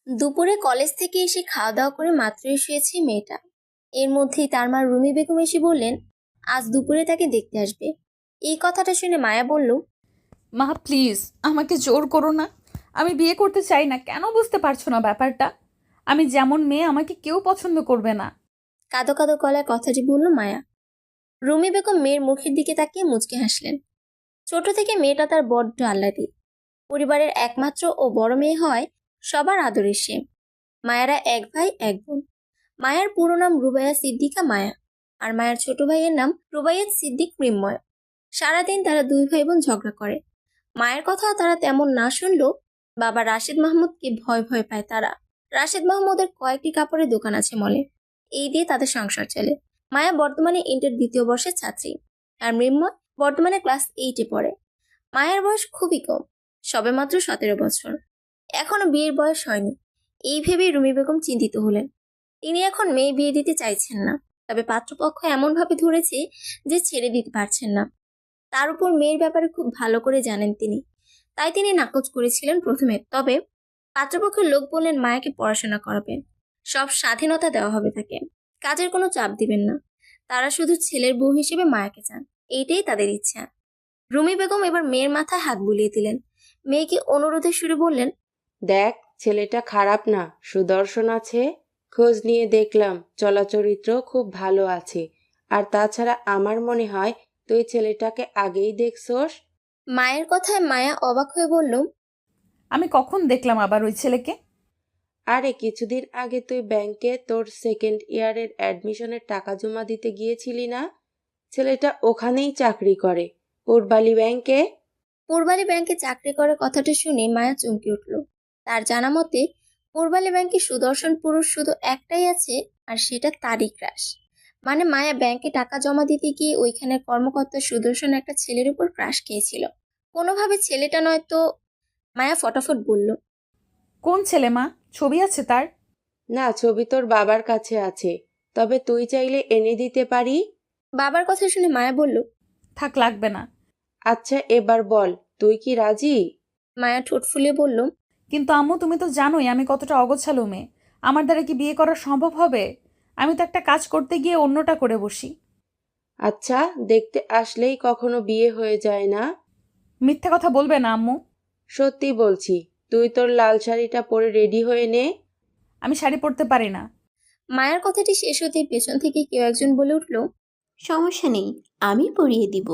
দুপুরে কলেজ থেকে এসে খাওয়া দাওয়া করে মাত্রই শুয়েছে মেয়েটা। এর মধ্যেই তার মা রুমি বেগম এসে বললেন আজ দুপুরে তাকে দেখতে আসবে। এই কথাটা শুনে মায়া বলল, মা প্লিজ আমাকে জোর করো না। আমি বিয়ে করতে চাই না, কেন বুঝতে পারছো না ব্যাপারটা? আমি যেমন মেয়ে আমাকে কেউ পছন্দ করবে না। কাঁদো কাঁদো গলায় কথাটি বলল মায়া। রুমি বেগম মেয়ের মুখের দিকে তাকিয়ে মুচকে হাসলেন। ছোট থেকে মেয়েটা তার বড্ড আহ্লাদী। পরিবারের একমাত্র ও বড় মেয়ে হয় সবার আদরের সে। মায়েরা এক ভাই এক বোন। মায়ের পুরো নাম রুবাইয়া সিদ্দিকা মায়া, আর মায়ের ছোট ভাইয়ের নাম রুবাইয়াত সিদ্দিক মৃন্ময়। সারাদিন তারা দুই ভাই বোন ঝগড়া করে। মায়ের কথা তারা তেমন না শুনলেও বাবা রাশেদ মাহমুদকে ভয় ভয় পায় তারা। রাশেদ মাহমুদের কয়েকটি কাপড়ের দোকান আছে মলে। এই দিয়ে তাদের সংসার চলে। মায়া বর্তমানে ইন্টার দ্বিতীয় বর্ষের ছাত্রী, আর মৃন্ময় বর্তমানে ক্লাস 8-এ পড়ে। মায়ের বয়স খুবই কম, সবেমাত্র 17 বছর। এখনো বিয়ের বয়স হয়নি। এই ভেবেই রুমি বেগম চিন্তিত হলেন। তিনি এখন মেয়ে বিয়ে দিতে চাইছেন না, তবে পাত্রপক্ষ এমনভাবে ধরেছে যে ছেড়ে দিতে পারছেন না। তার উপর মেয়ের ব্যাপারে খুব ভালো করে জানেন তিনি, তাই তিনি নাকচ করেছিলেন প্রথমে। তবে পাত্রপক্ষের লোক বললেন মায়াকে পড়াশোনা করাবেন, সব স্বাধীনতা দেওয়া হবে তাকে, কাজের কোনো চাপ দিবেন না। তারা শুধু ছেলের বউ হিসেবে মায়াকে চান, এইটাই তাদের ইচ্ছা। রুমি বেগম এবার মেয়ের মাথায় হাত বুলিয়ে দিলেন। মেয়েকে অনুরোধের সুরে বললেন, দেখ, ছেলেটা খারাপ না, সুদর্শন আছে। খোঁজ নিয়ে দেখলাম, চলাচরিত্র খুব ভালো আছে। আর তাছাড়া আমার মনে হয় তুই ছেলেটাকে আগেই দেখছোস। মায়ের কথায় মায়া অবাক হয়ে বলল, আমি কখন দেখলাম আবার ওই ছেলেকে? আরে কিছুদিন আগে তুই ব্যাংকে তোর সেকেন্ড ইয়ারের অ্যাডমিশনের টাকা জমা দিতে গিয়েছিলি না? ছেলেটা ওখানেই চাকরি করে, পূর্বালী ব্যাংকে। পূর্বালী ব্যাংকে চাকরি করে কথাটা শুনে মায়া চমকে উঠল। তার জানা মতে পূর্বালী ব্যাংকে সুদর্শন পুরুষ শুধু একটাই আছে, আর সেটা তারই ক্রাশ। মানে মায়া ব্যাংকে টাকা জমা দিতে গিয়ে ওইখানের কর্মকর্তা সুদর্শন একটা ছেলের উপর ক্রাশ খেয়েছিল। কোনোভাবে ছেলেটা নয়তো। মায়া ফটাফট বলল, কোন ছেলে মা? ছবি আছে তার? না, ছবি তোর বাবার কাছে আছে, তবে তুই চাইলে এনে দিতে পারি। বাবার কথা শুনে মায়া বলল, থাক, লাগবে না। আচ্ছা এবার বল, তুই কি রাজি? মায়া ঠোঁট ফুলিয়ে বলল, কিন্তু আম্মু, তুমি তো জানোই আমি কতটা অগোছালো মেয়ে। আমার দ্বারা কি বিয়ে করা সম্ভব হবে? আমি তো একটা কাজ করতে গিয়ে অন্যটা করে বসি। আচ্ছা, দেখতে আসলেই কখনো বিয়ে হয়ে যায় না। মিথ্যে কথা বলবে না আম্মু। সত্যি বলছি, তুই তোর লাল শাড়িটা পরে রেডি হয়ে নে। আমি শাড়ি পরতে পারি না। মায়ের কথাটি শেষ হতেই পেছন থেকে কেউ একজন বলে উঠল, সমস্যা নেই, আমি পরিয়ে দিব।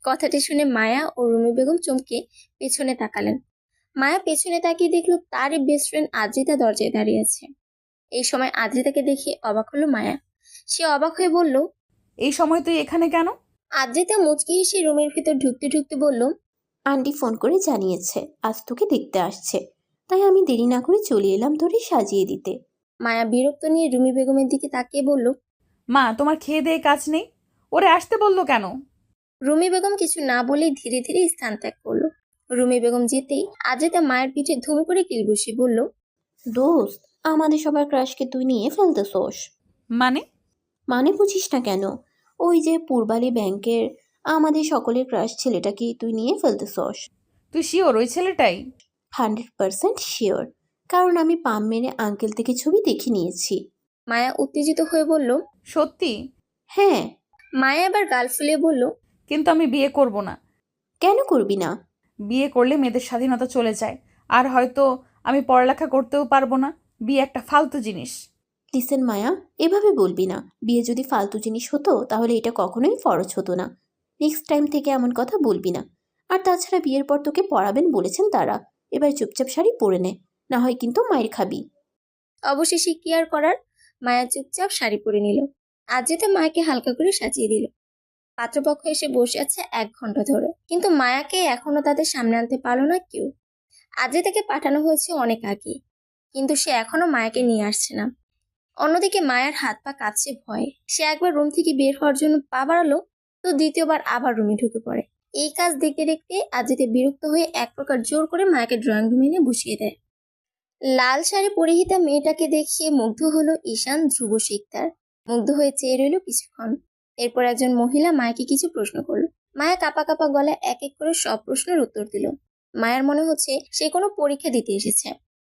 কথাটি শুনে মায়া ও রুমি বেগম চমকে পেছনে তাকালেন। মায়া পেছনে তাকিয়ে দেখলো তারই বেস্ট ফ্রেন্ড আদ্রিতা দরজায় দাঁড়িয়ে আছে। এই সময় আদ্রিতাকে দেখে অবাক হলো মায়া। সে অবাক হয়ে বলল, এই সময় তুই এখানে কেন? আদ্রিতা মুচকি হেসে রুমের ভিতর ঢুকতে ঢুকতে বলল, আন্টি ফোন করে জানিয়েছে আজ তোকে দেখতে আসছে, তাই আমি দেরি না করে চলে এলাম তোরে সাজিয়ে দিতে। মায়া বিরক্ত নিয়ে রুমি বেগমের দিকে তাকিয়ে বলল, মা, তোমার খেয়ে দেয়ে কাজ নেই? ওরে আসতে বললো কেন? রুমি বেগম কিছু না বলেই ধীরে ধীরে স্থান ত্যাগ করলো। রুমি বেগম যেতেই আদ্রিতা মায়ের পিঠে ধুম করে কিল বসিয়ে বলল, দোস্ত, আমাদের সবার ক্রাশকে তুই নিয়ে ফেলতেছোস। মানে? মানে বুঝিস না কেন? ওই যে পূর্বালী ব্যাংকের আমাদের সকলের ক্রাশ ছেলেটাকে তুই নিয়ে ফেলতেছোস। তুই শিওর ওই ছেলেটাই? 100% শিওর, কারণ আমি পাম মেরে আঙ্কেল থেকে ছবি দেখে নিয়েছি। মায়া উত্তেজিত হয়ে বলল। সত্যি? হ্যাঁ। মায়া এবার গাল ফুলিয়ে বলল, কিন্তু আমি বিয়ে করব না। কেন করবি না? বিয়ে করলে মেয়েদের স্বাধীনতা চলে যায়, আর হয়তো আমি পড়ালেখা করতেও পারবো না। বিয়ে একটা ফালতু জিনিস। লিসেন মায়া, এভাবে বলবি না। বিয়ে যদি ফালতু জিনিস হতো তাহলে এটা কখনোই ফরজ হতো না। নেক্সট টাইম থেকে এমন কথা বলবি না। আর তাছাড়া বিয়ের পর তোকে পড়াবেন বলেছেন তারা। এবার চুপচাপ শাড়ি পরে নে, না হয় কিন্তু মায়ের খাবি। অবশেষে কি আর করার, মায়া চুপচাপ শাড়ি পরে নিল। আদ্রিতা মায়াকে হালকা করে সাজিয়ে দিল। পাত্রপক্ষ এসে বসে আছে 1 ঘন্টা ধরে, কিন্তু মায়াকে এখনো তাদের সামনে আনতে পারলো না কেউ। আদ্রিতাকে পাঠানো হয়েছে অনেক আগে, কিন্তু সে এখনো মায়াকে নিয়ে আসছে না। অন্যদিকে মায়ের হাত পা কাঁপছে ভয়ে। সে একবার রুম থেকে বের হওয়ার জন্য পা বাড়ালো, তো দ্বিতীয়বার আবার রুমে ঢুকে পড়ে। এই কাজ দেখতে দেখতে আদ্রিতা বিরক্ত হয়ে এক প্রকার জোর করে মায়াকে ড্রয়িং রুমে এনে বসিয়ে দেয়। লাল শাড়ি পরিহিতা মেয়েটাকে দেখিয়ে মুগ্ধ হলো ঈশান, ধ্রুব শিকদার। মুগ্ধ হয়ে চেয়ে রইল কিছুক্ষণ। এরপর একজন মহিলা মায়াকে কিছু প্রশ্ন করলো। মায়া কাপা কাপা গলায় এক এক করে সব প্রশ্নের উত্তর দিল। মায়ের মনে হচ্ছে সে কোনো পরীক্ষা দিতে এসেছে।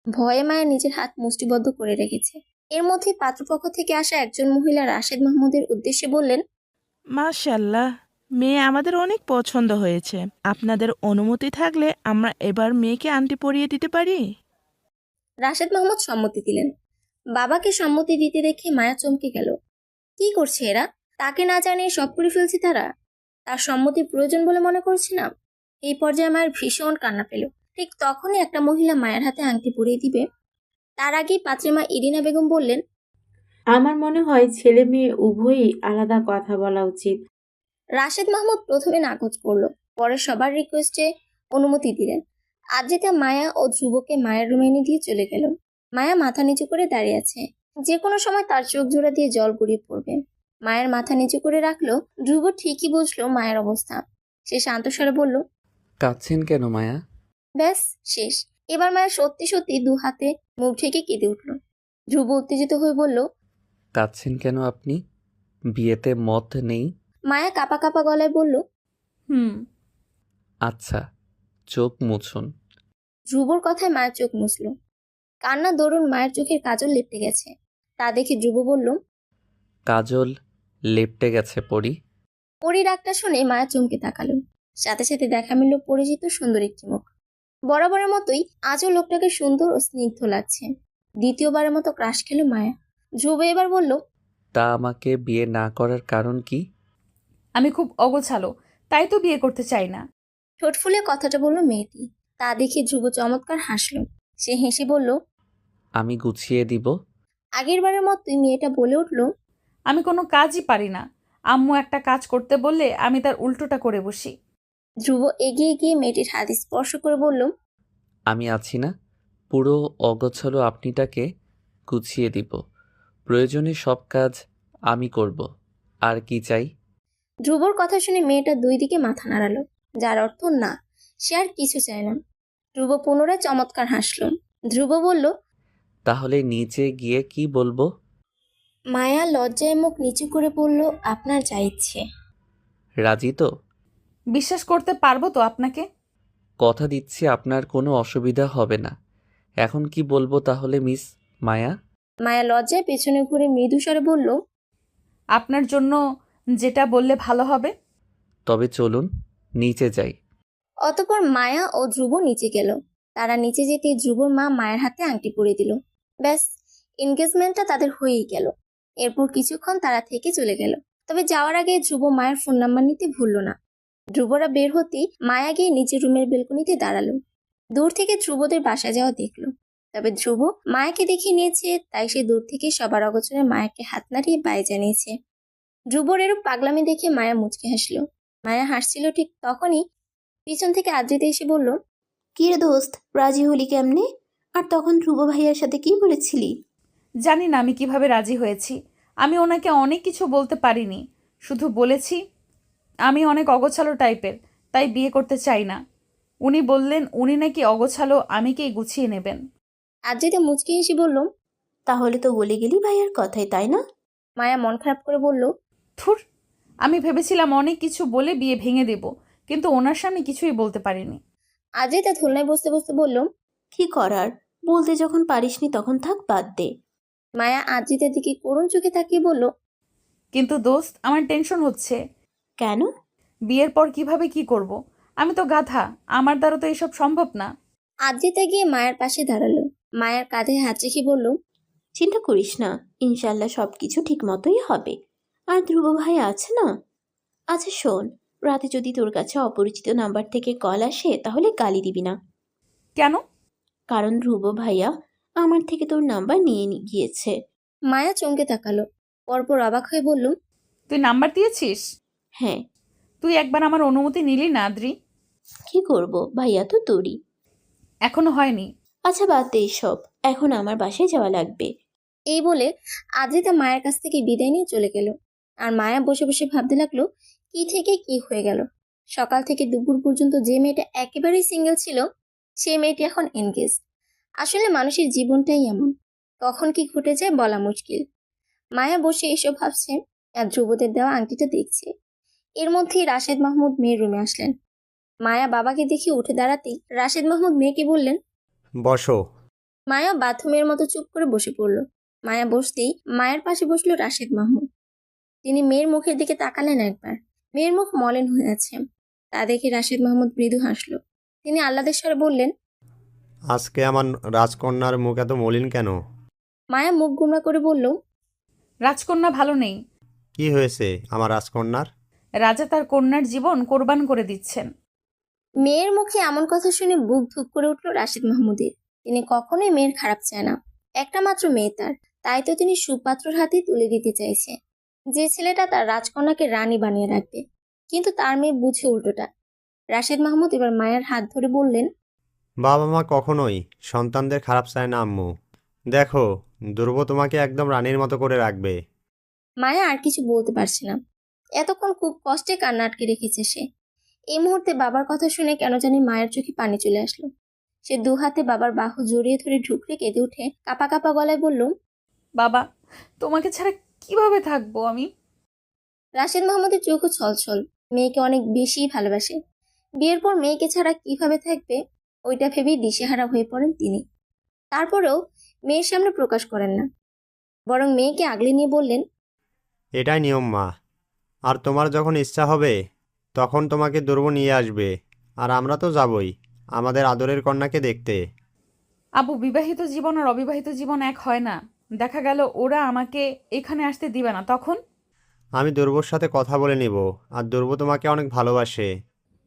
ভয়ে মায়া নিজের হাত মুষ্টিবদ্ধ করে রেখেছে। এর মধ্যে পাত্রপক্ষ থেকে আসা একজন মহিলা রাশেদ মাহমুদের উদ্দেশ্যে বললেন, মাশাল্লাহ, মেয়ে আমাদের অনেক পছন্দ হয়েছে। আপনাদের অনুমতি থাকলে আমরা এবার মেয়েকে আংটি পরিয়ে দিতে পারি। রাশেদ মাহমুদ সম্মতি দিলেন। বাবাকে সম্মতি দিতে দেখে মায়া চমকে গেল। কি করছে এরা? তাকে না জানিয়ে সব করে ফেলছে তারা। তার সম্মতি প্রয়োজন বলে মনে করছে না। এই পর্যায়ে মায়ের ভীষণ কান্না পেল। ঠিক তখনই একটা মহিলা মায়ের হাতে আংটি পরিয়ে দিবে, তার আগেই পাত্রের মা ইরিনা বেগম বললেন, আমার মনে হয় ছেলে মেয়ে উভয়ই আলাদা কথা বলা উচিত। রাশেদ মাহমুদ প্রথমে নাকচ করলো, পরে সবার রিকোয়েস্টে অনুমতি দিলেন। আদ্রিতা মায়া ও ধ্রুবকে মায়ের রুমে এনে দিয়ে চলে গেল। মায়া মাথা নিচু করে দাঁড়িয়ে আছে, যে কোনো সময় তার চোখ জোড়া দিয়ে জল গড়িয়ে পড়বে। মায়ের মাথা নিচু করে রাখলো। ধ্রুব ঠিকই বুঝলো মায়ের অবস্থা। সে শান্ত স্বরে বলল, কাঁদছেন কেন মায়া? ব্যাস শেষ। এবার মায়া সত্যি সত্যি দু হাতে মুখ ঢেকে কেঁদে উঠল। ধ্রুব উত্তেজিত হয়ে বলল, কাঁদছেন কেন আপনি? বিয়েতে মত নেই? মায়া কাঁপা কাঁপা গলায় বলল, হুম। আচ্ছা, চোখ মুছুন। ধ্রুবর কথায় মায়ের চোখ মুছল। কান্না দরুন মায়ের চোখের কাজল লেপটে গেছে। তা দেখে ধ্রুব বলল, কাজল লেপটে গেছে পরি? পরি ডাকটা শুনে মায়া চমকে তাকালো। সাথে সাথে দেখা মিলল পরিচিত সুন্দর একটি মুখ। বরাবরের মতোই আজও লোকটাকে সুন্দর ও স্নিগ্ধ লাগছে। দ্বিতীয়বারের মতো ক্রাশ খেল মায়া। ধ্রুব এবার বলল, তা আমাকে বিয়ে না করার কারণ কি? আমি খুব অগোছালো, তাই তো বিয়ে করতে চাই না। ঠোঁট ফুলে কথাটা বলল মেয়েটি। তা দেখে ধ্রুব চমৎকার হাসলো। সে হেসে বলল, আমি গুছিয়ে দিব। আগের বারের মতোই মেয়েটা বলে উঠল, আমি কোনো কাজই পারি না। আম্মু একটা কাজ করতে বললে আমি তার উল্টোটা করে বসি। ধ্রুব এগিয়ে গিয়ে মেয়েটির হাত স্পর্শ করে বলল, আমি আছি না, পুরো অগোছালো আপনিটাকে গুছিয়ে দিব। প্রয়োজনে সব কাজ আমি করব। আর কি চাই? ধ্রুবর কথা শুনে মেয়েটা দুই দিকে মাথা নাড়ালো, যার অর্থ না, সে আর কিছু চায় না। ধ্রুব পুনরায় চমৎকার হাসল। ধ্রুব বলল, তাহলে নিচে গিয়ে কি বলবো? মায়া লজ্জায় মুখ নিচু করে বলল, আপনার যা ইচ্ছে। রাজি তো? বিশ্বাস করতে পারবো তো আপনাকে? কথা দিচ্ছি আপনার কোনো অসুবিধা হবে না। এখন কি বলবো তাহলে মিস মায়া? মায়া লজ্জায় পেছনে ঘুরে মৃদু স্বরে বলল, আপনার জন্য যেটা বললে ভালো হবে। তবে চলুন নিচে যাই। অতঃপর মায়া ও ধ্রুব নিচে গেল। তারা নিচে যেতে ধ্রুবর মা মায়ের হাতে আংটি পরিয়ে দিল। ব্যাস, এনগেজমেন্টটা তাদের হয়েই গেল। এরপর কিছুক্ষণ তারা থেকে চলে গেল। তবে যাওয়ার আগে ধ্রুব মায়ের ফোন নাম্বার নিতে ভুলল না। ধ্রুবরা বের হতেই মায়া গিয়ে নিচের রুমের বেলকনিতে দাঁড়ালো। দূর থেকে ধ্রুবদের বাসা যাওয়া দেখলো। তবে ধ্রুব মায়াকে দেখিয়ে নিয়েছে, তাই সে দূর থেকে সবার অগোচরে মায়াকে হাত নাড়িয়ে বাই জানিয়েছে। ধ্রুবর এরূপ পাগলামি দেখে মায়া মুচকে হাসলো। মায়া হাসছিল ঠিক তখনই পিছন থেকে আদ্রিতা এসে বলল, কি রে দোস্ত, রাজি হলি কেমনে? আর তখন ধ্রুব ভাইয়ার সাথে কি বলেছিলি? জানি না আমি কিভাবে রাজি হয়েছি। আমি ওনাকে অনেক কিছু বলতে পারিনি, শুধু বলেছি আমি অনেক অগোছালো টাইপের, তাই বিয়ে করতে চাই না। উনি বললেন উনি নাকি অগোছালো, আমি কি গুছিয়ে নেবেন। আদ্রিতা মুচকি হেসে বলল, তাহলে তো বলে গেলি ভাইয়ার কথাই, তাই না? মায়া মন খারাপ করে বলল, থুর, আমি ভেবেছিলাম অনেক কিছু বলে বিয়ে ভেঙে দেব, কিন্তু ওনার সামনে কিছুই বলতে পারিনি। আদ্রিতা ধুলনায় বসতে বসতে বলল, কি করার, বলতে যখন পারিসনি তখন থাক, বাদ দে। মায়া আদ্রিতার দিকে করুণ চোখে তাকিয়ে বলল, কিন্তু দোস্ত, আমার টেনশন হচ্ছে। কেন? বিয়ের পর কিভাবে কি করব? আমি তো গাধা, আমার দ্বারা তো এসব সম্ভব না। আদ্রিতা গিয়ে মায়ের পাশে দাঁড়ালো। মায়ের কাঁধে হাত রেখে বলল, চিন্তা করিস না, ইনশাল্লাহ সব কিছু ঠিক মতোই হবে। আর ধ্রুব ভাই আছে না? আচ্ছা শোন, রাতে যদি তোর কাছে অপরিচিত নাম্বার থেকে কল আসে তাহলে গালি দিবি না। কেন? কারণ ধ্রুব ভাইয়া আমার থেকে তোর নাম্বার নিয়ে গিয়েছে। মায়া চমকে তাকালো। পরপর অবাক হয়ে বলল, তুই নাম্বার দিয়েছিস? হ্যাঁ। তুই একবার আমার অনুমতি নিলি না আদ্রি? কি করব, ভাইয়া তো তোরই। এখনো হয়নি। আচ্ছা বাদ দে সব, এখন আমার বাসায় যাওয়া লাগবে। এই বলে আদ্রিতা মায়ের কাছ থেকে বিদায় নিয়ে চলে গেল। আর মায়া বসে বসে ভাবতে লাগলো, কি থেকে কি হয়ে গেল। সকাল থেকে দুপুর পর্যন্ত যে মেয়েটা একেবারেই সিঙ্গেল ছিল, সেই মেয়েটি এখন এনগেজ। আসলে মানুষের জীবনটাই এমন, কখন কি ঘটে যায় বলা মুশকিল। মায়া বসে এসব ভাবছে আর ধ্রুবদের দেওয়া আংটিটা দেখছে। এর মধ্যেই রাশেদ মাহমুদ মেয়ের রুমে আসলেন। মায়া বাবাকে দেখে উঠে দাঁড়াতেই রাশেদ মাহমুদ মেয়েকে বললেন, বসো। মায়া বাথরুমের মতো চুপ করে বসে পড়ল। মায়া বসতেই মায়ের পাশে বসলো রাশেদ মাহমুদ। তিনি মেয়ের মুখের দিকে তাকালেন একবার। মেয়ের মুখ মলিন হয়ে আছে। তা দেখে রাশেদ মাহমুদ মৃদু হাসল। তিনি আহ্লাদের স্বরে বললেন, আজকে আমার রাজকন্যার মুখ এত মলিন কেন? মায়া মুখ গুমরা করে বলল, রাজকন্যা ভালো নেই। কি হয়েছে আমার রাজকন্যার? রাজা তার কন্যার জীবন কোরবান করে দিচ্ছেন। মেয়ের মুখে এমন কথা শুনে বুক ধুপ করে উঠল রাশেদ মাহমুদের। তিনি কখনোই মেয়ের খারাপ চায় না। একটা মাত্র মেয়ে তার, তাই তো তিনি সুপাত্রর হাতে তুলে দিতে চাইছে, যে ছেলেটা তার রাজকন্যাকে রানী বানিয়ে রাখবে। কিন্তু তার মেয়ে বুঝে উল্টোটা। রাশেদ মাহমুদ এবার মায়ের হাত ধরে বললেন, বাবা মা কখনোই সন্তানদের খারাপ চায় না আম্মু। দেখো, ধ্রুব তোমাকে একদম রানীর মতো করে রাখবে। মায়া আর কিছু বলতে পারছে না। এতক্ষণ খুব কষ্টে কান্না আটকে রেখেছে সে। এই মুহূর্তে বাবার কথা শুনে কেন জানি মায়ের চোখে পানি চলে আসলো। সে দু হাতে বাবার বাহু জড়িয়ে ধরে ঢুকরে কেঁদে উঠে কাঁপা কাঁপা গলায় বলল, বাবা, তোমাকে ছাড়া কিভাবে থাকবো আমি? রাশেদ মাহমুদের চোখও ছলছল। মেয়েকে অনেক বেশি ভালোবাসে। বিয়ের পর মেয়েকে ছাড়া কিভাবে থাকবে ওইটা ভেবেই দিশেহারা হয়ে পড়েন তিনি। তারপরেও মেয়ের সামনে প্রকাশ করেন না, বরং মেয়েকে আগলে নিয়ে বললেন, এটাই নিয়ম মা। আর তোমার যখন ইচ্ছা হবে তখন তোমাকে ধ্রুব নিয়ে আসবে। আর আমরা তো যাবই আমাদের আদরের কন্যাকে দেখতে। আবু, বিবাহিত জীবন আর অবিবাহিত জীবন এক হয় না। দেখা গেল ওরা আমাকে এখানে আসতে দিবে না, তখন? আমি ধ্রুবর সাথে কথা বলে নিব। আর ধ্রুব তোমাকে অনেক ভালোবাসে।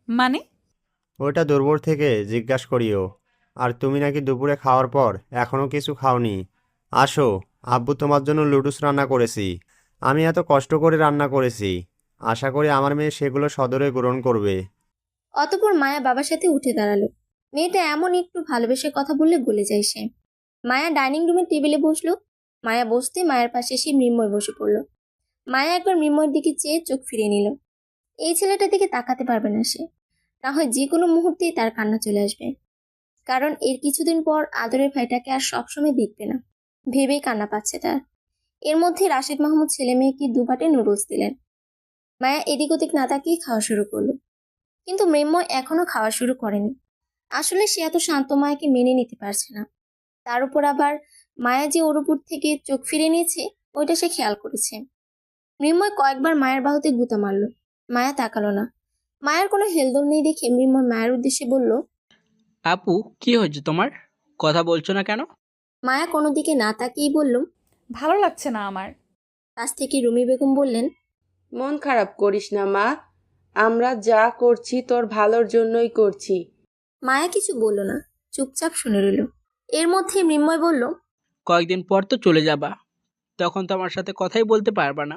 মানে? ওইটা ধ্রুবর থেকে জিজ্ঞাসা করিও। আর তুমি নাকি দুপুরে খাওয়ার পর এখনও কিছু খাওনি। আসো, আব্বু তোমার জন্য লুডুস রান্না করেছি। আমি এত কষ্ট করে রান্না করেছি। আশা করি আমার মেয়ে সেগুলো সদরে গ্রহণ করবে। অতঃপর মায়া বাবার সাথে উঠে দাঁড়ালো। মেয়েটা এমন একটু ভালোবেসে কথা বললে গলে যায় সে। মায়া ডাইনিং রুমের টেবিলে বসলো। মায়া বসতে মায়ের পাশে এসে মৃন্ময় বসে পড়ল। মায়া একবার মৃন্ময়ের দিকে চেয়ে চোখ ফিরিয়ে নিল। এই ছেলেটার দিকে তাকাতে পারবে না সে। না হয় যে কোনো মুহূর্তেই তার কান্না চলে আসবে। কারণ এর কিছুদিন পর আদরের ভাইটাকে আর সবসময় দেখবে না ভেবেই কান্না পাচ্ছে তার। এর মধ্যে রাশেদ মাহমুদ ছেলে মেয়েকে দুপাটে নুডলস দিলেন। মায়া এদিক ওদিক না তাকিয়ে খাওয়া শুরু করলো। কিন্তু মৃন্ময় এখনো খাওয়া শুরু করেনি। আসলে সে এত শান্ত মায়াকে মেনে নিতে পারছে না। তার উপর আবার মায়া যে ওর উপর থেকে চোখ ফিরে নিয়েছে ওইটা সে খেয়াল করেছে। মৃন্ময় কয়েকবার মায়ের বাহুতে গুঁতা মারল। মায়া তাকালো না। মায়ের কোনো হেলদোল নেই দেখে মৃন্ময় মায়ের উদ্দেশ্যে বলল, আপু, কি হয়েছে তোমার? কথা বলছো না কেন? মায়া কোনো দিকে না তাকিয়েই বলল, ভালো লাগছে না আমার। পাশ থেকে রুমি বেগম বললেন, মন খারাপ করিস না মা। আমরা যা করছি তোর ভালোর জন্যই করছি। মায়া কিছু বলল না, চুপচাপ শুনে রইল। এর মধ্যে মৃন্ময় বলল, কয়েকদিন পর তো চলে যাবা, তখন তো আমার সাথে কথাই বলতে পারবা না।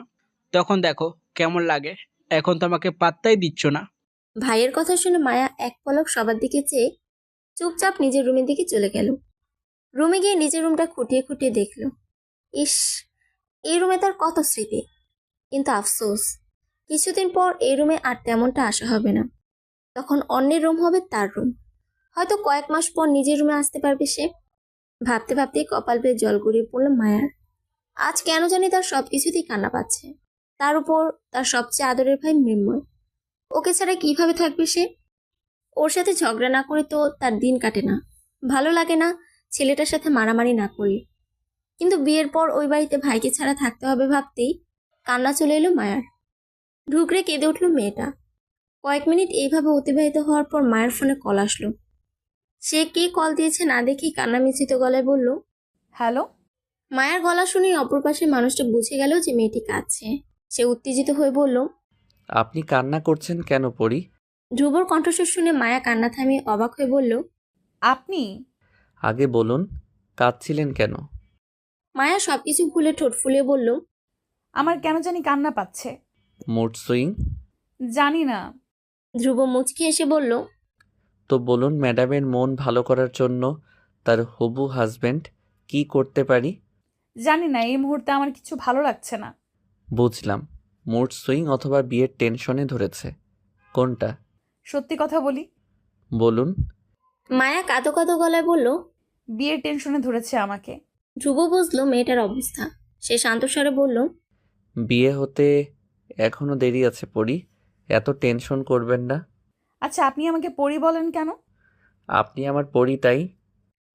তখন দেখো কেমন লাগে। এখন তো আমাকে পাত্তাই দিচ্ছ না। ভাইয়ের কথা শুনে মায়া এক পলক সবার দিকে চেয়ে চুপচাপ নিজের রুমের দিকে চলে গেল। রুমে গিয়ে নিজের রুমটা খুঁটিয়ে খুঁটিয়ে দেখল। ইস, এই রুমে তার কত স্মৃতি। কিন্তু আফসোস, কিছুদিন পর এই রুমে আর তেমনটা আসা হবে না। তখন অন্যের রুম হবে তার রুম। হয়তো কয়েক মাস পর নিজের রুমে আসতে পারবে সে। ভাবতে ভাবতেই কপাল বেয়ে জল গড়িয়ে পড়ল মায়ার। আজ কেন জানি তার সবকিছুতেই কান্না পাচ্ছে। তার উপর তার সবচেয়ে আদরের ভাই মৃন্ময়। ওকে ছাড়া কিভাবে থাকবে সে? ওর সাথে ঝগড়া না করে তো তার দিন কাটে না। ভালো লাগে না ছেলেটার সাথে মারামারি না করলে। কিন্তু বিয়ের পর ওই বাড়িতে ভাইকে ছাড়া থাকতে হবে ভাবতেই কান্না চলে এলো মায়ার। ঢুকরে কেঁদে উঠল মেয়েটা। কয়েক মিনিট এইভাবে অতিবাহিত হওয়ার পর মায়ের ফোনে কল আসলো। সে কে কল দিয়েছে না দেখেই কান্না মিশ্রিত গলায় বলল, হ্যালো? মায়ের গলা শুনেই অপর পাশের মানুষটা বুঝে গেল যে মেয়েটি কাঁদছে। সে উত্তেজিত হয়ে বলল, আপনি কান্না করছেন কেন পরি? ধ্রুবর কণ্ঠস্বর শুনে মায়া কান্না থামিয়ে অবাক হয়ে বলল, আপনি? আগে বলুন, কাঁদছিলেন কেন? মায়া সবকিছু ভুলে ঠোঁট ফুলিয়ে বলল, আমার কেন জানি কান্না পাচ্ছে। Mood swing? জানি না। ধ্রুব মুচকি এসে বলল, তো বলুন, ম্যাডামের মন ভালো করার জন্য তার হবু হাজবেন্ড কি করতে পারি? জানি না, এই মুহূর্তে আমার কিছু ভালো লাগছে না। বুঝলাম, মুড সুইং অথবা বিয়ের টেনশনে ধরেছে। কোনটা? সত্যি কথা বলি, বলুন। মায়া কাঁদো কাঁদো গলায় বলল। বিয়ের টেনশনে ধরেছে আমাকে। ধ্রুব বুঝলো মেয়েটার অবস্থা। সে শান্ত স্বরে বলল, বিয়ে হতে এখনো দেরি আছে পরি, এত টেনশন করবেন না। আচ্ছা, আপনি আমাকে পরি বলেন কেন? আপনি আমার পরি তাই।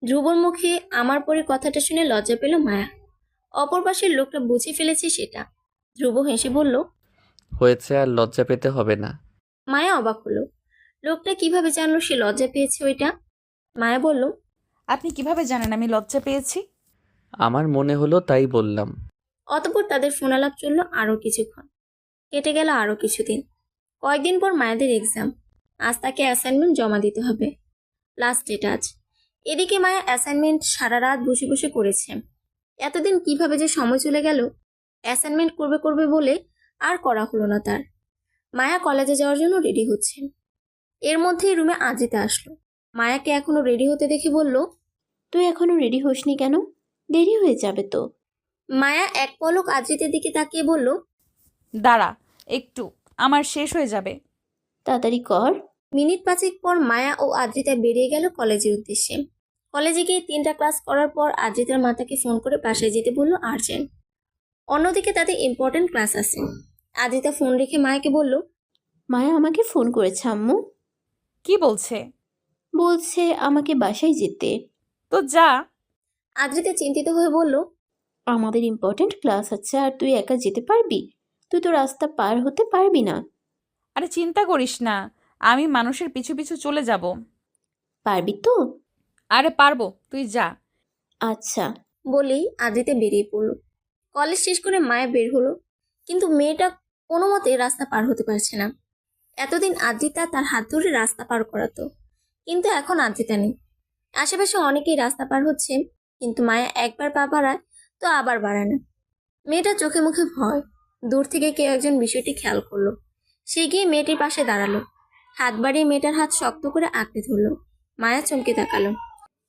ধ্রুবর মুখে আমার পরে কথাটা শুনে লজ্জা পেল মায়া। অপর পাশের লোকটা বুঝে ফেলেছে সেটা। ধ্রুব হেসে বলল, হয়েছে, আর লজ্জা পেতে হবে না। মায়া অবাক হলো। লোকটা কিভাবে জানলো সে লজ্জা পেয়েছে ওইটা? মায়া বলল, আপনি কিভাবে জানেন আমি লজ্জা পেয়েছি? আমার মনে হলো তাই বললাম। অতঃপর তাদের ফোনালাপ চলল আরও কিছুক্ষণ। কেটে গেল আরও কিছুদিন। কয়েকদিন পর মায়াদের এক্সাম। আজ তাকে অ্যাসাইনমেন্ট জমা দিতে হবে। লাস্ট ডেট আজ। এদিকে মায়া অ্যাসাইনমেন্ট সারা রাত বসে বসে করেছে। এতদিন কিভাবে যে সময় চলে গেল, অ্যাসাইনমেন্ট করবে করবে বলে আর করা হলো না তার। মায়া কলেজে যাওয়ার জন্য রেডি হচ্ছে। এর মধ্যেই রুমে আজিতা আসলো। মায়াকে এখনো রেডি হতে দেখে বলল, তুই এখনো রেডি হসনি কেন? দেরি হয়ে যাবে তো। মায়া এক পলক আজিতের দিকে তাকিয়ে বলল, দাঁড়া একটু, আমার শেষ হয়ে যাবে। তাড়াতাড়ি কর। মিনিট 5 পর মায়া ও আদ্রিতা বেরিয়ে গেল কলেজের উদ্দেশ্যে। কলেজে গিয়ে 3টা ক্লাস করার পর আদ্রিতার মাতাকে ফোন করে বাসায় যেতে বলল আর্জেন্ট। অন্যদিকে তাদের ইম্পর্টেন্ট ক্লাস আছে। আদ্রিতা ফোন রেখে মায়াকে বলল, মায়া আমাকে ফোন করেছে আম্মু। কি বলছে? বলছে আমাকে বাসায় যেতে। তো যা। আদ্রিতা চিন্তিত হয়ে বলল, আমাদের ইম্পর্টেন্ট ক্লাস আছে আর তুই একা যেতে পারবি? তুই তো রাস্তা পার হতে পারবি না। আরে চিন্তা করিস না, আমি মানুষের পিছু পিছু চলে যাব। পারবি তো? আরে পারবো, তুই যা। আচ্ছা। বলেই আদ্রিতা বেরিয়ে পড়ল। কলেজ শেষ করে মায়া বের হলো, কিন্তু মেয়েটা কোনো মতে রাস্তা পার হতে পারছে না। এতদিন আদ্রিতা তার হাত ধরে রাস্তা পার করাতো, কিন্তু এখন আদ্রিতা নেই। আশেপাশে অনেকেই রাস্তা পার হচ্ছে, কিন্তু মায়া একবার পা বাড়ায় তো আবার বাড়ায় না। মেয়েটার চোখে মুখে ভয়। দূর থেকে কেউ একজন বিষয়টি খেয়াল করলো। সে গিয়ে মেয়েটির পাশে দাঁড়ালো। হাত বাড়িয়ে মেয়েটার হাত শক্ত করে আঁকড়ে ধরলো। মায়া চমকে তাকালো।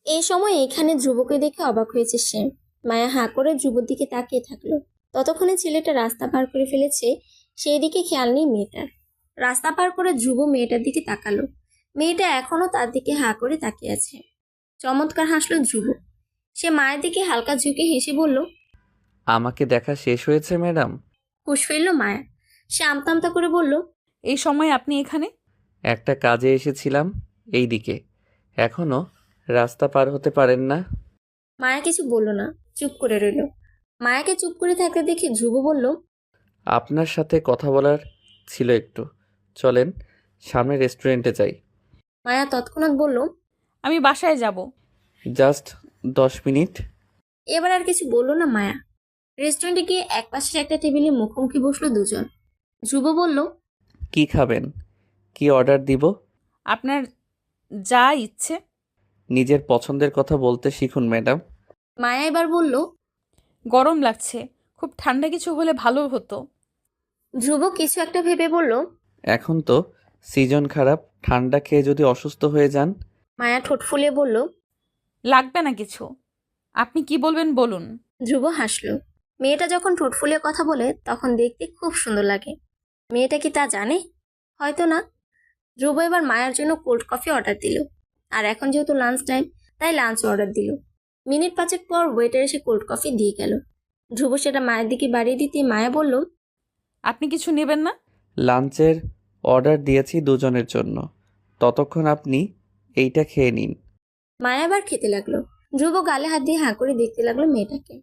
এই সময় এখানে ধ্রুবকে দেখে অবাক হয়েছে সে। মায়া হাঁ করে ধ্রুবর দিকে তাকিয়ে থাকলো। ততক্ষণে ছেলেটা রাস্তা পার করে ফেলেছে, সেই দিকে খেয়াল নেই মেয়েটার। রাস্তা পার করে ধ্রুব মেয়েটার দিকে তাকালো। মেয়েটা এখনো তার দিকে হাঁ করে তাকিয়ে আছে। চমৎকার হাসলো ধ্রুব। সে মায়ের দিকে হালকা ঝুঁকে হেসে বলল, আমাকে দেখা শেষ হয়েছে ম্যাডাম? হুঁশ ফিরল মায়া। সে আমতা আমতা করে বলল, এই সময় আপনি এখানে? একটা কাজে এসেছিলাম এই দিকে। এখনো রাস্তা পার হতে পারেন না? মায়া কিছু বলল না, চুপ করে রইল। মায়াকে চুপ করে থাকতে দেখে ধ্রুব বলল, আপনার সাথে কথা বলার ছিল একটু। চলেন সামনে রেস্টুরেন্টে যাই। মায়া তৎক্ষণাৎ বলল, আমি বাসায় যাব। Just 10 minute. এবার আর কিছু বলল না মায়া। রেস্টুরেন্টে গিয়ে একপাশে একটা টেবিলে মুখোমুখি বসলো দুজন। ধ্রুব বলল, কি খাবেন? কি অর্ডার দিব? আপনার যা ইচ্ছে। নিজের পছন্দের কথা বলতে শিখুন ম্যাডাম। মায়া এবার বলল, গরম লাগছে, খুব ঠান্ডা কিছু হলে ভালো হতো। ধ্রুব কিছু একটা ভেবে বলল, এখন তো সিজন খারাপ, ঠান্ডা খেয়ে যদি অসুস্থ হয়ে যান। মায়া ঠোঁট ফুলিয়ে বলল, লাগবে না কিছু, আপনি কি বলবেন বলুন। ধ্রুব হাসলো। মেয়েটা যখন ঠোঁট ফুলিয়ে কথা বলে তখন দেখতে খুব সুন্দর লাগে। মেয়েটা কি তা জানে? হয়তো না। ধ্রুব এবার মায়ার জন্য কোল্ড কফি অর্ডার দিল। আর এখন যেহেতু লাঞ্চ টাইম, তাই লাঞ্চ অর্ডার দিল। মিনিট 5 পর ওয়েটার এসে কোল্ড কফি দিয়ে গেল। ধ্রুব সেটা মায়ের দিকে বাড়িয়ে দিতে মায়া বলল, আপনি কিছু নেবেন না? লাঞ্চের অর্ডার দিয়েছি দুজনের জন্য, ততক্ষণ আপনি এইটা খেয়ে নিন। মায়া আবার খেতে লাগলো। ধ্রুব গালে হাত দিয়ে হাঁ করে দেখতে লাগলো মেয়েটাকে।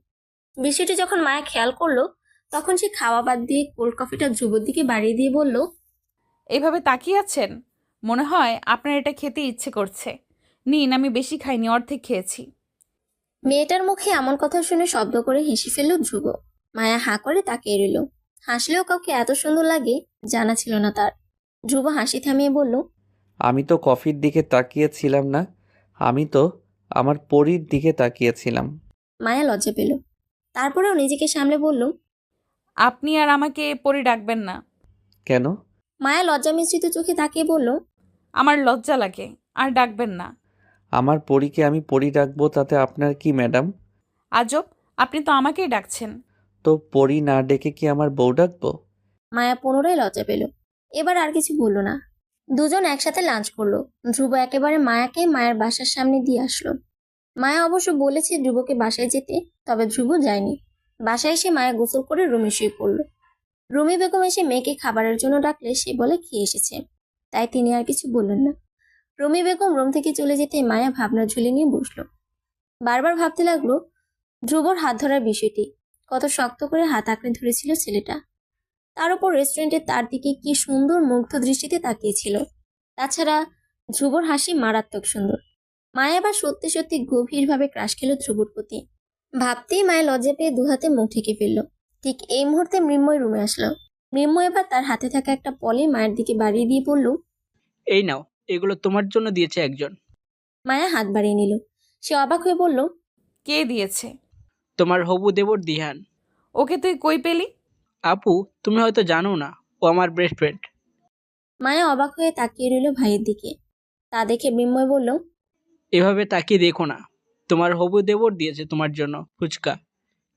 বিষয়টি যখন মায়া খেয়াল করলো, তখন সে খাওয়া বাদ দিয়ে কোল্ড কফিটা ধ্রুবর দিকে বাড়িয়ে দিয়ে বলল, এইভাবে তাকিয়ে আছেন, মনে হয় আপনার এটা খেতে ইচ্ছে করছে। নিন, আমি বেশি খাইনি, অর্ধেক খেয়েছি। মেয়েটার মুখে এমন কথা শুনে শব্দ করে হেসে ফেলল ধ্রুব। মায়া হাঁ করে তাকিয়ে রইল। হাসলেও কাউকে এত সুন্দর লাগে জানা ছিল না তার। ধ্রুব হাসি থামিয়ে বলল, আমি তো কফির দিকে তাকিয়েছিলাম না, আমি তো আমার পরীর দিকে তাকিয়েছিলাম। মায়া লজ্জা পেল। তারপরেও নিজেকে সামলে বলল, আপনি আর আমাকে পরে ডাকবেন না। কেন? মায়া লজ্জা মিশ্রিত চোখে তাকিয়ে বলল, আমার লজ্জা লাগে, আর ডাকবেন না। আমার পরীকে আমি পরী ডাকবো তাতে আপনার কি ম্যাডাম? আজব, আপনি তো আমাকেই ডাকছেন। তো পরী না ডেকে কি আমার বউ ডাকবো? মায়া পুনরায় লজ্জা পেল। এবার আর কিছু বলল না। দুজন একসাথে লাঞ্চ করলো। ধ্রুব একেবারে মায়াকে মায়ের বাসার সামনে দিয়ে আসলো। মায়া অবশ্য বলেছে ধ্রুবকে বাসায় যেতে, তবে ধ্রুব যায়নি। বাসায় এসে মায়া গোসল করে রুমে শুয়ে পড়ল। রুমি বেগম এসে মেয়েকে খাবারের জন্য ডাকলে সে বলে খেয়ে এসেছে, তাই তিনি আর কিছু বললেন না। রুমি বেগম রুম থেকে চলে যেতে মায়া ভাবনা ঝুলি নিয়ে বসলো। বারবার ভাবতে লাগলো ধ্রুবর হাত ধরার বিষয়টি। কত শক্ত করে হাত আঁকড়ে ধরেছিল ছেলেটা। তার উপর রেস্টুরেন্টে তার দিকে কি সুন্দর মুগ্ধ দৃষ্টিতে তাকিয়েছিল। তাছাড়া ধ্রুবর হাসি মারাত্মক সুন্দর। মায়া এবার সত্যি সত্যি গভীরভাবে ক্রাশ খেল ধ্রুবর প্রতি। ভাবতেই মায়া লজ্জা পেয়ে দুহাতে মুখ ঢেকে ফেলল। ঠিক এই মুহূর্তে মৃন্ময় রুমে আসলো। মৃন্ময় এবার তার হাতে থাকা একটা পলি মায়ের দিকে বাড়িয়ে দিয়ে বলল, এই নাও, এগুলো তোমার জন্য দিয়েছে একজন। মায়া হাত বাড়িয়ে নিল। সে অবাক হয়ে বলল, কে দিয়েছে? তোমার হবু দেবর দিহান। ওকে তুই কই পেলি? আপু, তুমি হয়তো জানো না, ও আমার বেস্ট ফ্রেন্ড। মায়া অবাক হয়ে তাকিয়ে রইল ভাইয়ের দিকে। তা দেখে মৃন্ময় বলল, এভাবে তাকিয়ে দেখো না, তোমার হবু দেবর দিয়েছে তোমার জন্য ফুচকা,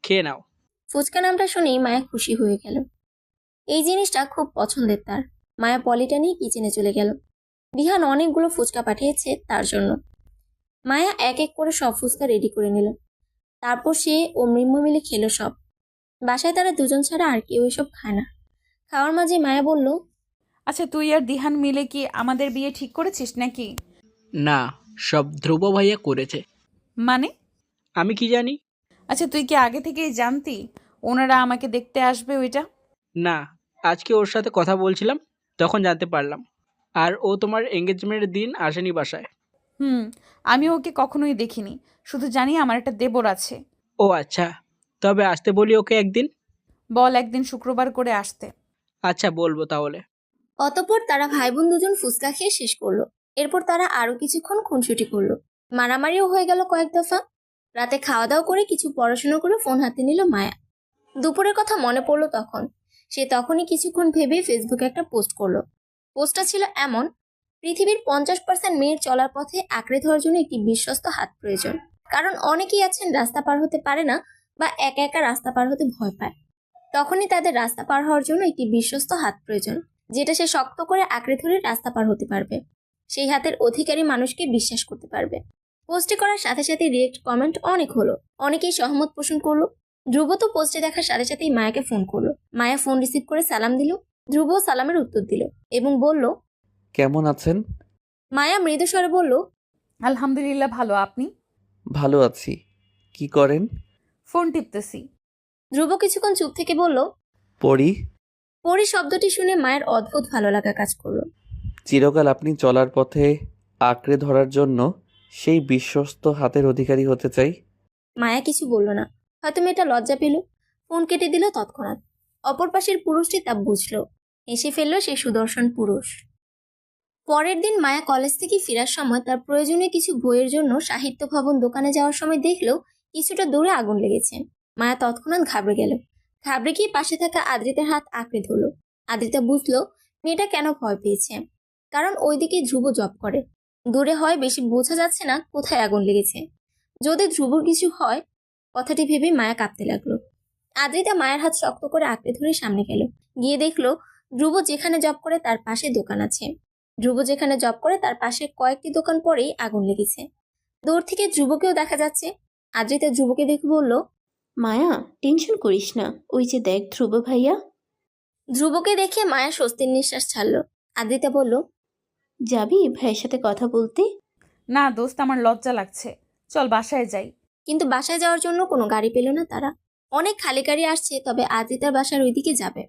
খেয়ে নাও। ফুচকা নামটা শুনেই মায়া খুশি হয়ে গেল। এই জিনিসটা খুব পছন্দের তার। মায়া পলিটা নিয়ে কিচেনে চলে গেল। দিহান অনেকগুলো ফুচকা পাঠিয়েছে তার জন্য। মায়া এক এক করে সব ফুচকা রেডি করে নিল। তারপর সে ও মৃন্ময় মিলে খেলো সব। বাসায় তারা দুজন ছাড়া আর কেউ এসব খায় না। খাওয়ার মাঝে মায়া বলল, আচ্ছা, তুই আর দিহান মিলে কি আমাদের বিয়ে ঠিক করেছিস নাকি? না, সব ধ্রুব ভাইয়া করেছে। মানে? আমি কি জানি? আচ্ছা, তুই কি আগে থেকেই জানতি ওনারা আমাকে দেখতে আসবে ওইটা? না, আজকে ওর সাথে কথা বলছিলাম, তখন জানতে পারলাম। আর ও তোমার এঙ্গেজমেন্টের দিন আসেনি বাসায়। আমি ওকে কখনোই দেখিনি, শুধু জানি আমার একটা দেবর আছে। ও আচ্ছা, তবে আসতে বলি ওকে একদিন। বল একদিন শুক্রবার করে আসতে। আচ্ছা, বলবো তাহলে। অতঃপর তারা ভাই বোন দুজন ফুচকা খেয়ে শেষ করলো। এরপর তারা আরো কিছুক্ষণ খুনসুটি করলো। মারামারিও হয়ে গেল কয়েক দফা। রাতে খাওয়া দাওয়া করে কিছু পড়াশোনা করে ফোন হাতে নিল মায়া। দুপুরের কথা মনে পড়লো তখন। সে তখনই কিছুক্ষণ ভেবে ফেসবুকে একটা পোস্ট করলো। পোস্টটা ছিল এমন, পৃথিবীর 50% মেয়ের চলার পথে আঁকড়ে ধরার জন্য একটি বিশ্বস্ত হাত প্রয়োজন। কারণ অনেকেই আছেন রাস্তা পার হতে পারে না বা একা একা রাস্তা পার হতে ভয় পায়। তখনই তাদের রাস্তা পার হওয়ার জন্য একটি বিশ্বস্ত হাত প্রয়োজন, যেটা সে শক্ত করে আঁকড়ে ধরে রাস্তা পার হতে পারবে। সেই হাতের অধিকারী মানুষকে বিশ্বাস করতে পারবে। পোস্টে করার সাথে সাথে রিয়েক্ট কমেন্ট অনেক হলো। অনেকেই সহমত পোষণ করলো। ধ্রুব তো পোস্টে দেখার সাথে সাথেই মায়াকে ফোন করলো। মায়া ফোন রিসিভ করে সালাম দিল। ধ্রুব সালামের উত্তর দিল এবং বলল, কেমন আছেন? মায়া মৃদু স্বরে বলল, আলহামদুলিল্লাহ, ভালো। আপনি? ভালো আছি। কি করেন? ফোন টিপতেছি। ধ্রুব কিছুক্ষণ চুপ থেকে বলল, পড়ি। পরি শব্দটি শুনে মায়ের অদ্ভুত ভালো লাগা কাজ করলো। চিরকাল আপনি চলার পথে আঁকড়ে ধরার জন্য সেই বিশ্বস্ত হাতের অধিকারী হতে চাই। মায়া কিছু বলল না। হয়তো মেয়েটা লজ্জা পেল। ফোন কেটে দিল তৎক্ষণাৎ। অপর পাশের পুরুষটি তা বুঝল। হেসে ফেলল সেই সুদর্শন পুরুষ। পরের দিন মায়া কলেজ থেকে ফেরার সময় তার প্রয়োজনীয় কিছু বইয়ের জন্য সাহিত্য ভবন দোকানে যাওয়ার সময় দেখলেও কিছুটা দূরে আগুন লেগেছে। মায়া তৎক্ষণাৎ ঘাবড়ে গেল। ঘাবড়ে গিয়ে পাশে থাকা আদ্রিতার হাত আঁকড়ে ধরল। আদ্রিতা বুঝলো মেয়েটা কেন ভয় পেয়েছে। কারণ ওইদিকে ধ্রুব জব করে। দূরে হয় বেশি বোঝা যাচ্ছে না কোথায় আগুন লেগেছে। যদি ধ্রুবর কিছু হয়, কথাটি ভেবে মায়া কাঁপতে লাগলো। আদ্রিতা মায়ের হাত শক্ত করে আঁকড়ে ধরে সামনে গেল। গিয়ে দেখলো ধ্রুব যেখানে জব করে তার পাশে দোকান আছে। ধ্রুব যেখানে জব করে তার পাশে কয়েকটি দোকান পরেই আগুন লেগেছে। দূর থেকে ধ্রুবকেও দেখা যাচ্ছে। আদ্রিতা ধ্রুবকে দেখে বলল, মায়া, টেনশন করিস না, ওই যে দেখ ধ্রুব ভাইয়া। ধ্রুবকে দেখে মায়া স্বস্তির নিঃশ্বাস ছাড়ল। আদ্রিতা বলল, যাবি ভাইয়ের সাথে কথা বলতে? না দোস্ত, আমার লজ্জা লাগছে, চল বাসায় যাই। কিন্তু বাসায় যাওয়ার জন্য কোনো গাড়ি পেল না তারা। অনেক খালি গাড়ি আসছে, তবে আদ্রিতার বাসার ওইদিকে যাবে।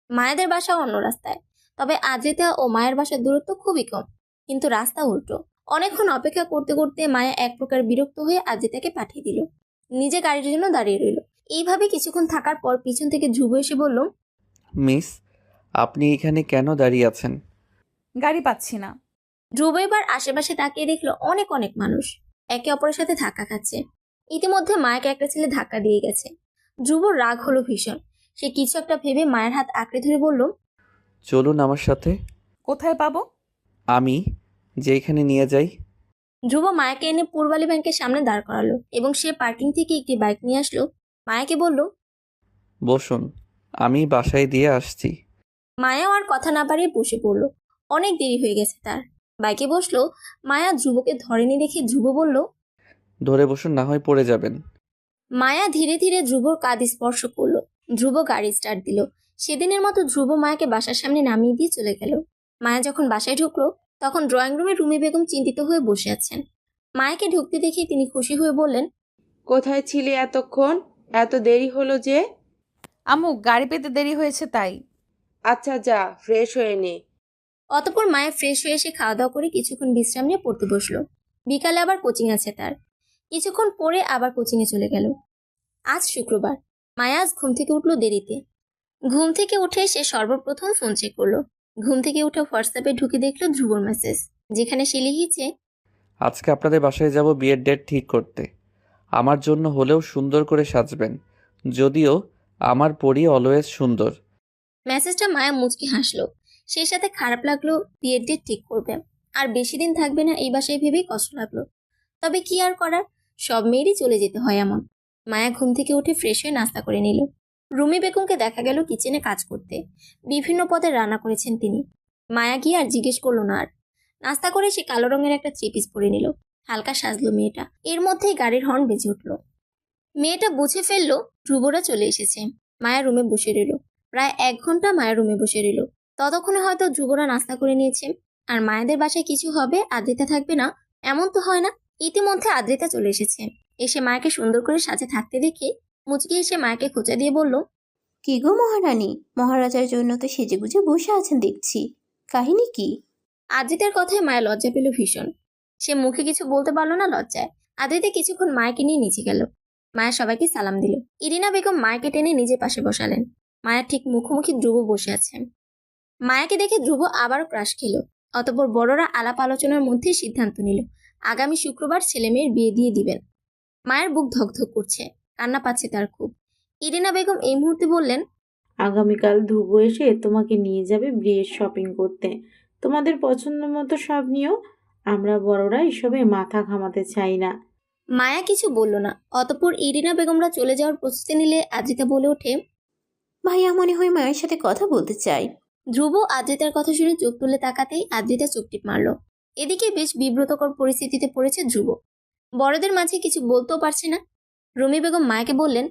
মায়াদের বাসা অন্য রাস্তায়, তবে আদ্রিতা ও মায়ের বাসার দূরত্ব খুবই কম, কিন্তু রাস্তা উল্টো। অনেকক্ষণ অপেক্ষা করতে করতে মায়া এক প্রকার বিরক্ত হয়ে আদ্রিতাকে পাঠিয়ে দিল। নিজে গাড়ির জন্য দাঁড়িয়ে রইল। এইভাবে কিছুক্ষণ থাকার পর পিছন থেকে ধ্রুব এসে বলল, মিস, আপনি এখানে কেন দাঁড়িয়ে আছেন? গাড়ি পাচ্ছি না। ধ্রুব এবার আশেপাশে তাকিয়ে দেখলো অনেক অনেক মানুষ একে অপরের সাথে ধাক্কা খাচ্ছে। ইতিমধ্যে মায়াকে একটা ছেলে ধাক্কা দিয়ে গেছে। ধ্রুবর রাগ হলো ভীষণ। সে কিছু একটা ভেবে মায়ের হাত আঁকড়ে ধরে বলল, চলুন আমার সাথে। কোথায় পাবো? আমি যেখানে নিয়ে যাই। ধ্রুব মায়াকে এনে পূর্বালী ব্যাংকের সামনে দাঁড় করালো এবং সে পার্কিং থেকে একটি বাইক নিয়ে আসলো। মায়াকে বলল, বসুন, আমি বাসায় দিয়ে আসছি। মায়াও আর কথা না বাড়িয়ে বসে পড়লো। অনেক দেরি হয়ে গেছে তার। বাইকে বসলো। মায়া ধ্রুবকে ধরেনি দেখে ধ্রুব বলল, ধরে বসুন, না হয় পড়ে যাবেন। মায়া ধীরে ধীরে ধ্রুবর কাঁধ স্পর্শ করলো। ধ্রুব গাড়ি স্টার্ট দিল। সেদিনের মতো ধ্রুব মায়াকে বাসার সামনে নামিয়ে দিয়ে চলে গেল। মায়া যখন বাসায় ঢুকলো, তখন ড্রয়িং রুমে রুমি বেগম চিন্তিত হয়ে বসে আছেন। মায়াকে ঢুকতে দেখে তিনি খুশি হয়ে বললেন, কোথায় ছিলে এতক্ষণ? এত দেরি হলো যে? আম্মু গাড়ি পেতে দেরি হয়েছে তাই। আচ্ছা যা, ফ্রেশ হয়ে নে। অতঃপর মায়া ফ্রেশ হয়ে এসে খাওয়া দাওয়া করে কিছুক্ষণ বিশ্রাম নিয়ে পড়তে বসলো। বিকালে আবার কোচিং আছে তার। কিছুক্ষণ পরে আবার কোচিংয়ে চলে গেল। আজ শুক্রবার। মায়া আজ ঘুম থেকে উঠলো দেরিতে। ঘুম থেকে উঠে সে সর্বপ্রথম ফোন চেক করলো। ঘুম থেকে উঠে হোয়াটসঅ্যাপে ঢুকে দেখলো ধ্রুবর মেসেজ, যেখানে সে লিখেছে, আজকে আপনাদের বাসায় যাব বিয়ের ডেট ঠিক করতে। আমার জন্য হলেও সুন্দর করে সাজবেন। যদিও আমার পরি অলওয়েজ সুন্দর। মেসেজটা মায়া মুচকি হাসলো। সেই সাথে খারাপ লাগলো, বিয়ের ডেট ঠিক করবে আর বেশি দিন থাকবে না এই বাসায় ভেবেই কষ্ট লাগলো। তবে কি আর করার, সব মেয়েরই চলে যেতে হয় এমন। মায়া ঘুম থেকে উঠে ফ্রেশ হয়ে নাস্তা করে নিল। রুমি বেগমকে দেখা গেল কিচেনে কাজ করতে। বিভিন্ন পদে রান্না করেছেন তিনি। মায়া গিয়ে আর জিজ্ঞেস করলো না আর। নাস্তা করে সে কালো রঙের একটা থ্রি পিস পরে নিল। হালকা সাজলো মেয়েটা। এর মধ্যেই গাড়ির হর্ন বেজে উঠলো। মেয়েটা বুঝে ফেললো ধ্রুবরা চলে এসেছে। মায়া রুমে বসে রইল। প্রায় 1 ঘন্টা মায়া রুমে বসে রইল। ততক্ষণে হয়তো ধ্রুবরা নাস্তা করে নিয়েছে। আর মায়াদের বাসায় কিছু হবে, আদ্রিতা থাকবে না এমন তো হয় না। ইতিমধ্যে আদ্রিতা চলে এসেছে। এসে মায়াকে সুন্দর করে সাজে থাকতে দেখে মুচকি এসে মায়াকে খোঁচা দিয়ে বলল, কি গো মহারানী, মহারাজার জন্য তো সেজেগুজে বসে আছেন দেখছি। কাহিনী কি? আদ্রিতার কথায় মায়া লজ্জা পেল ভীষণ। সে মুখে কিছু বলতে পারলো না লজ্জায়। আদ্রিতা কিছুক্ষণ মায়াকে নিয়ে নিচে গেল। মায়া সবাইকে সালাম দিল। ইরিনা বেগম মায়াকে টেনে নিজের পাশে বসালেন। মায়া ঠিক মুখোমুখি ধ্রুব বসে আছে। মায়াকে দেখে ধ্রুব আবারও ক্রাশ খেল। অতঃপর বড়রা আলাপ আলোচনার মধ্যে সিদ্ধান্ত নিল আগামী শুক্রবার ছেলেমেয়ের বিয়ে দিয়ে দিবেন। মায়ের বুক ধকধক করছে, কান্না পাচ্ছে তার খুব। ইরিনা বেগম এই মুহূর্তে বললেন, আগামীকাল ধ্রুব এসে তোমাকে নিয়ে যাবে বিয়ের শপিং করতে। তোমাদের পছন্দ মতো সব নিও। আমরা বড়রা এসবে মাথা ঘামাতে চাই না। মায়া কিছু বলল না। অতঃপর ইরিনা বেগমরা চলে যাওয়ার প্রস্তুতি নিলে আদ্রিতা বলে ওঠে, ভাইয়া মনে হয় মায়ের সাথে কথা বলতে চাই। ধ্রুব আদ্রিতার কথা শুনে চোখ তুলে তাকাতেই আদ্রিতা চোখ টিপ মারল। এদিকে বেশ বিব্রতকর পরিস্থিতিতে পড়েছে ধ্রুব। বড়দের মাঝে কিছু বলতেও পারছে না। রুমি বেগম মায়াকে বললেন,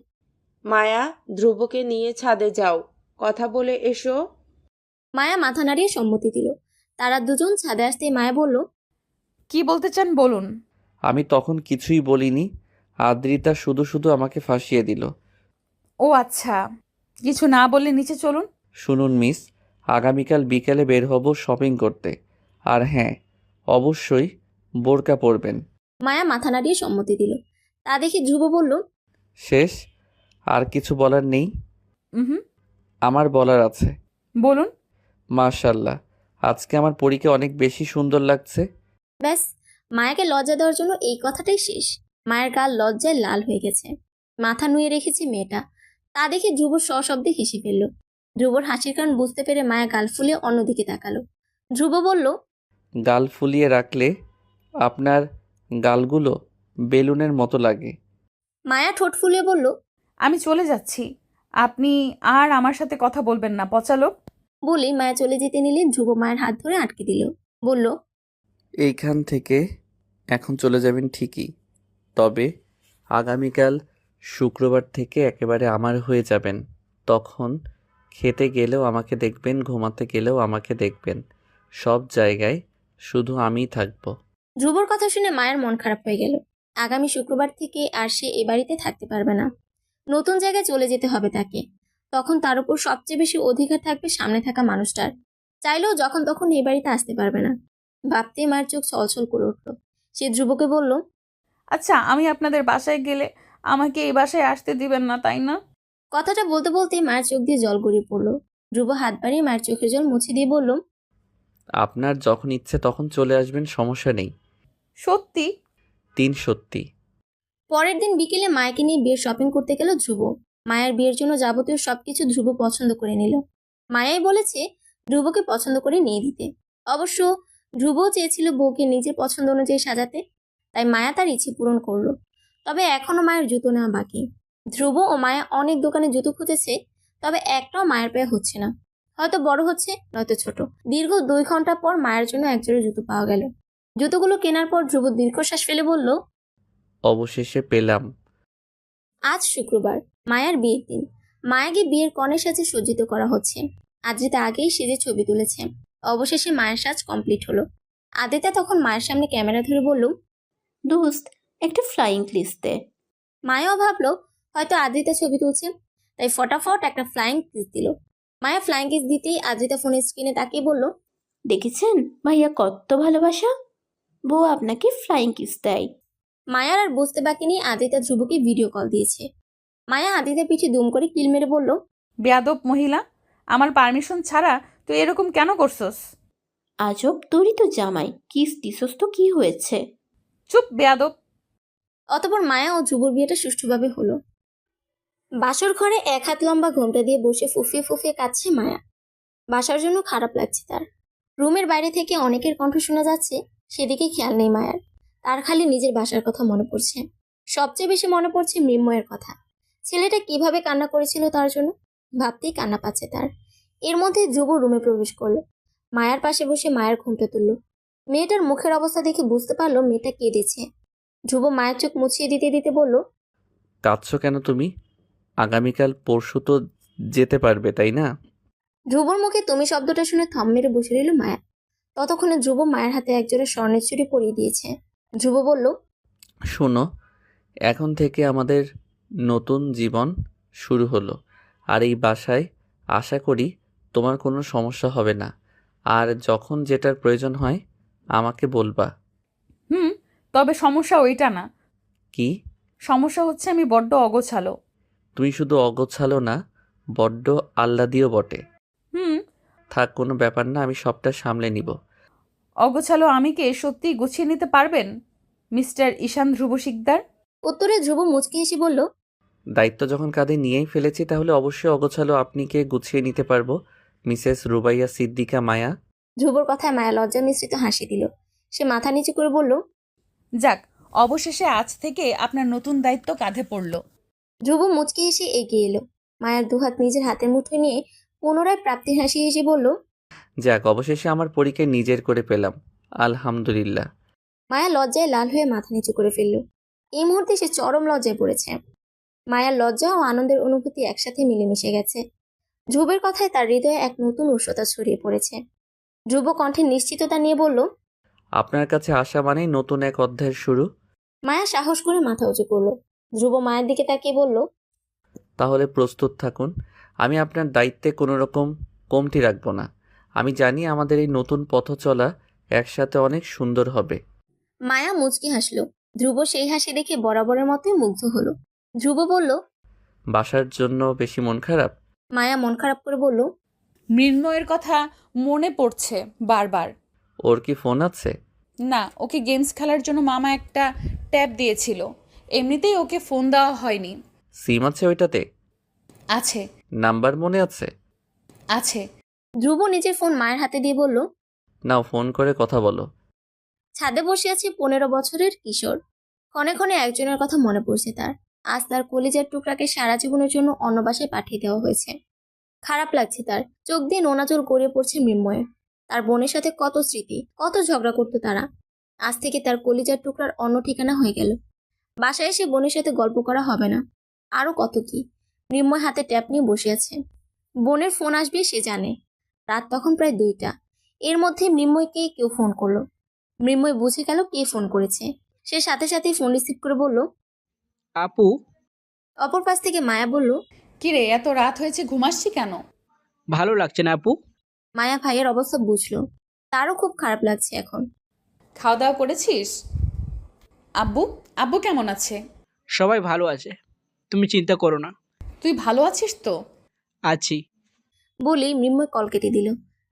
মায়া, ধ্রুবকে নিয়ে ছাদে যাও, কথা বলে এসো। মায়া মাথা নাড়িয়ে সম্মতি দিল। তারা দুজন ছাদে আসতেই মায়া বলল, কি বলতে চান বলুন। আমি তখন কিছুই বলিনি। আদ্রিতা শুধু শুধু আমাকে ফাঁসিয়ে দিল। ও আচ্ছা, কিছু না বললে নিচে চলুন। শুনুন মিস, আগামীকাল বিকেলে বের হব শপিং করতে। আর হ্যাঁ, অবশ্যই বোরকা পরবেন। মায়া মাথা নাড়িয়ে সম্মতি দিল। তা দেখে ধ্রুব বলল, শেষ? আর কিছু বলার নেই? হুম, আমার বলার আছে। বলুন। মাশাল্লাহ, আজকে আমার পরীকে অনেক বেশি সুন্দর লাগছে। ব্যাস, মায়াকে লজ্জা দেওয়ার জন্য এই কথাটাই শেষ। মায়ের গাল লজ্জায় লাল হয়ে গেছে। মাথা নুয়ে রেখেছে মেয়েটা। তা দেখে ধ্রুব সশব্দে হেসে ফেলল। ধ্রুবর হাসির কারণ বুঝতে পেরে মায়া গাল ফুলিয়ে অন্যদিকে তাকালো। ধ্রুব বলল, গাল ফুলিয়ে রাখলে আপনার গালগুলো বেলুনের মতো লাগে। মায়া ঠোঁট ফুলিয়ে বলল, আমি চলে যাচ্ছি, আপনি আর আমার সাথে কথা বলবেন না, পচালো। বলেই মায়া চলে যেতে নিলে ধ্রুব মায়ের হাত ধরে আটকে দিল। বলল, এইখান থেকে এখন চলে যাবেন ঠিকই, তবে আগামীকাল শুক্রবার থেকে একেবারে আমার হয়ে যাবেন। তখন খেতে গেলেও আমাকে দেখবেন, ঘুমাতে গেলেও আমাকে দেখবেন। সব জায়গায় শুধু আমিই থাকবো। ধ্রুবর কথা শুনে মায়ের মন খারাপ হয়ে গেল। আগামী শুক্রবার থেকে আর সে এ বাড়িতে থাকতে পারবে না। নতুন জায়গায় চলে যেতে হবে তাকে। তখন তার উপর সবচেয়ে বেশি অধিকার থাকবে সামনে থাকা মানুষটার। চাইলেও যখন তখন এই বাড়িতে আসতে পারবে না। ভাবতেই মায়ের চোখ ছলছল করে উঠল। সে ধ্রুবকে বলল, আচ্ছা, আমি আপনাদের বাসায় গেলে আমাকে এই বাসায় আসতে দিবেন না, তাই না? কথাটা বলতে বলতেই মায়ের চোখ দিয়ে জল গড়িয়ে পড়ল। ধ্রুব হাত বাড়িয়ে মায়ের চোখের জল মুছে দিয়ে বলল, আপনার যখন ইচ্ছে তখন চলে আসবেন, সমস্যা নেই। সত্যি? 3 সত্যি। পরের দিন বিকেলে মায়াকে নিয়ে বিয়ের শপিং করতে গেল ধ্রুব। মায়ের বিয়ের জন্য যাবতীয় সবকিছু ধ্রুব পছন্দ করে নিল। মায়াই বলেছে ধ্রুবকে পছন্দ করে নিয়ে দিতে। অবশ্য ধ্রুবও চেয়েছিল বউকে নিজের পছন্দ অনুযায়ী সাজাতে। তাই মায়া তার ইচ্ছে পূরণ করলো। তবে এখনো মায়ের জুতো নেওয়া বাকি। ধ্রুব ও মায়া অনেক দোকানে জুতো খুঁজেছে, তবে একটাও মায়ের পায়ে হচ্ছে না। হয়তো বড় হচ্ছে, নয়তো ছোট। দীর্ঘ 2 ঘন্টা পর মায়ের জন্য একজোড়া জুতো পাওয়া গেল। জুতোগুলো কেনার পর ধ্রুব দীর্ঘশ্বাস ফেলে বলল, অবশেষে পেলাম। আজ শুক্রবার, মায়ার বিয়ের দিন। মায়াকে বিয়ের কনের সাজে সজ্জিত করা হচ্ছে। আদ্রিতা আগেই সেজে ছবি তুলেছে। অবশেষে মায়ের সাজ কমপ্লিট হলো। আদ্রিতা তখন মায়ের সামনে ক্যামেরা ধরে বলল, দোস্ত, একটা ফ্লাইং কিস দে। মায়াও ভাবলো হয়তো আদ্রিতা ছবি তুলছে, তাই ফটাফট একটা ফ্লাইং কিস দিল। মায়া ফ্লাইং কিস দিতেই আদ্রিতা ফোনের স্ক্রিনে তাকিয়ে বলল, দেখেছেন ভাইয়া কত ভালোবাসা, বউ আপনাকে ফ্লাইং কিস দেয়। মায়ার আর বুঝতে বাকি নেই আদ্রিতা ধ্রুবকে ভিডিও কল দিয়েছে। মায়া আদ্রিতার পিঠে দুম করে কিল মেরে বলল, বেয়াদব মহিলা, আমার পারমিশন ছাড়া তুই এরকম কেন করছস? আজব তোরই তো জামাই, কিস দিছস তো কি হয়েছে? চুপ বেয়াদব। অতঃপর মায়া ও ধ্রুবর বিয়েটা সুষ্ঠুভাবে হলো। বাসর ঘরে এক হাত লম্বা ঘোমটা দিয়ে বসে ফুফিয়ে ফুফিয়ে কাঁদছে মায়া। বাসার জন্য খারাপ লাগছে তার। রুমের বাইরে থেকে অনেকের কণ্ঠ শোনা যাচ্ছে, সেদিকে খেয়াল নেই মায়ার। তার খালি নিজের বাসার কথা মনে পড়ছে। সবচেয়ে বেশি মনে পড়ছে মৃন্ময়ের কথা। ছেলেটা কিভাবে কান্না করেছিল তার জন্য, ভাবতেই কান্না পাচ্ছে তার। এর মধ্যে ধ্রুব রুমে প্রবেশ করলো। মায়ার পাশে বসে মায়ের ঘুমটা তুলল। মেয়েটার মুখের অবস্থা দেখে বুঝতে পারলো মেয়েটা কেঁদেছে। ধ্রুব মায়ের চোখ মুছিয়ে দিতে দিতে বলল, কাঁদছো কেন তুমি? আগামীকাল পরশু তো যেতে পারবে, তাই না? ধ্রুবর মুখে তুমি শব্দটা শুনে থম মেরে বসে রইল মায়া। ততক্ষণে ধ্রুব মায়ের হাতে একজোড়া স্বর্ণের চুড়ি পরিয়ে দিয়েছে। ধ্রুব বলল, শোনো, এখন থেকে আমাদের নতুন জীবন শুরু হলো। আর এই বাসায় আশা করি তোমার কোনো সমস্যা হবে না। আর যখন যেটার প্রয়োজন হয় আমাকে বলবা। হুম, তবে সমস্যা ওইটা না। কি? সমস্যা হচ্ছে আমি বড্ড অগোছালো। তুমি শুধু অগোছালো না, বড্ড আহ্লাদিও বটে। হুম, থাক, কোনো ব্যাপার না, আমি সবটা সামলে নিব। অগোছালো আমিকে সত্যি গুছিয়ে নিতে পারবেন মিস্টার ঈশান ধ্রুব শিকদার? উত্তরে ধ্রুব মুচকি হেসে বলল, দায়িত্ব যখন কাঁধে নিয়েই ফেলেছি তাহলে অবশ্যই অগোছালো আপনিকে গুছিয়ে নিতে পারবো, মিসেস রুবাইয়া সিদ্দিকা মায়া। ধ্রুবর কথায় মায়া লজ্জা মিশ্রিত হাসি দিল। সে মাথা নিচু করে বলল, যাক, অবশেষে আজ থেকে আপনার নতুন দায়িত্ব কাঁধে পড়ল। ধ্রুব মুচকি হেসে এগিয়ে এলো। মায়ের দুহাত নিজের হাতের মুঠোয় নিয়ে পুনরায় প্রাপ্তির হাসি হেসে বলল, যাক, অবশেষে আমার পরীকে নিজের করে পেলাম, আলহামদুলিল্লাহ। মায়া লজ্জায় লাল হয়ে মাথা নিচু করে ফেলল। এই মুহূর্তে সে চরম লজ্জায় পড়েছে। মায়ার লজ্জা ও আনন্দের অনুভূতি একসাথে মিলেমিশে গেছে। ধ্রুবের কথায় তার হৃদয়ে এক নতুন উষ্ণতা ছড়িয়ে পড়েছে। ধ্রুব কণ্ঠে নিশ্চিততা নিয়ে বলল, আপনার কাছে আসা মানেই নতুন এক অধ্যায়ের শুরু। মায়া সাহস করে মাথা উঁচু করলো। ধ্রুব মায়ের দিকে তাকিয়ে বলল, তাহলে প্রস্তুত থাকুন, আমি আপনার দায়িত্বে কোনো রকম কমতি রাখবো না। আমি জানি আমাদের এই নতুন পথ চলা একসাথে অনেক সুন্দর হবে। মায়া মুচকি হাসলো। ধ্রুব সেই হাসি দেখে বরাবরের মতোই মুগ্ধ হলো। ধ্রুব বলল, বাসার জন্য বেশি মন খারাপ? মায়া মন খারাপ করে বলল, মৃন্ময়ের কথা মনে পড়ছে বারবার। ওর কি ফোন আছে? না, ওকে গেমস খেলার জন্য মামা একটা ট্যাব দিয়েছিল, এমনিতেই ওকে ফোন দেওয়া হয়নি। সিম আছে ওইটাতে? আছে। নাম্বার মনে আছে? আছে। ধ্রুব নিজের ফোন মায়ের হাতে দিয়ে বলল, নাও, ফোন করে কথা বলো। ছাদে বসে আছে 15 বছরের কিশোর। ক্ষণে ক্ষণে একজনের কথা মনে পড়ছে তার। আজ তার কলিজার টুকরাকে সারা জীবনের জন্য অন্য বাসায় পাঠিয়ে দেওয়া হয়েছে। খারাপ লাগছে তার। চোখ দিয়ে নোনাজল গড়িয়ে পড়ছে মৃন্ময়ের। তার বোনের সাথে কত স্মৃতি, কত ঝগড়া করতো তারা। আজ থেকে তার কলিজার টুকরার অন্য ঠিকানা হয়ে গেল। বাসায় এসে বোনের সাথে গল্প করা হবে না। আরো কত কি। মৃন্ময় হাতে ট্যাপ নিয়ে বসে আছে। বোনের ফোন আসবে সে জানে। রাত তখন প্রায় 2টা। এর মধ্যে মৃন্ময়কে কেউ ফোন করলো। মৃন্ময় বুঝে গেল কে ফোন করেছে। সে সাথে সাথেই ফোন রিসিভ করে বলল, আপু, অপর পাশ থেকে মায়া বলল, কিরে, এত রাত হয়েছে, ঘুমাসছি কেন? ভালো লাগছে না আপু? মায়া ভাইয়ের অবস্থা বুঝলো। তারও খুব খারাপ লাগছে এখন। খাওয়া দাওয়া করেছিস? আব্বু আব্বু কেমন আছে? সবাই ভালো আছে, তুমি চিন্তা করো না। তুই ভালো আছিস তো? আছি। বলেই মৃন্ময় কল কেটে দিল।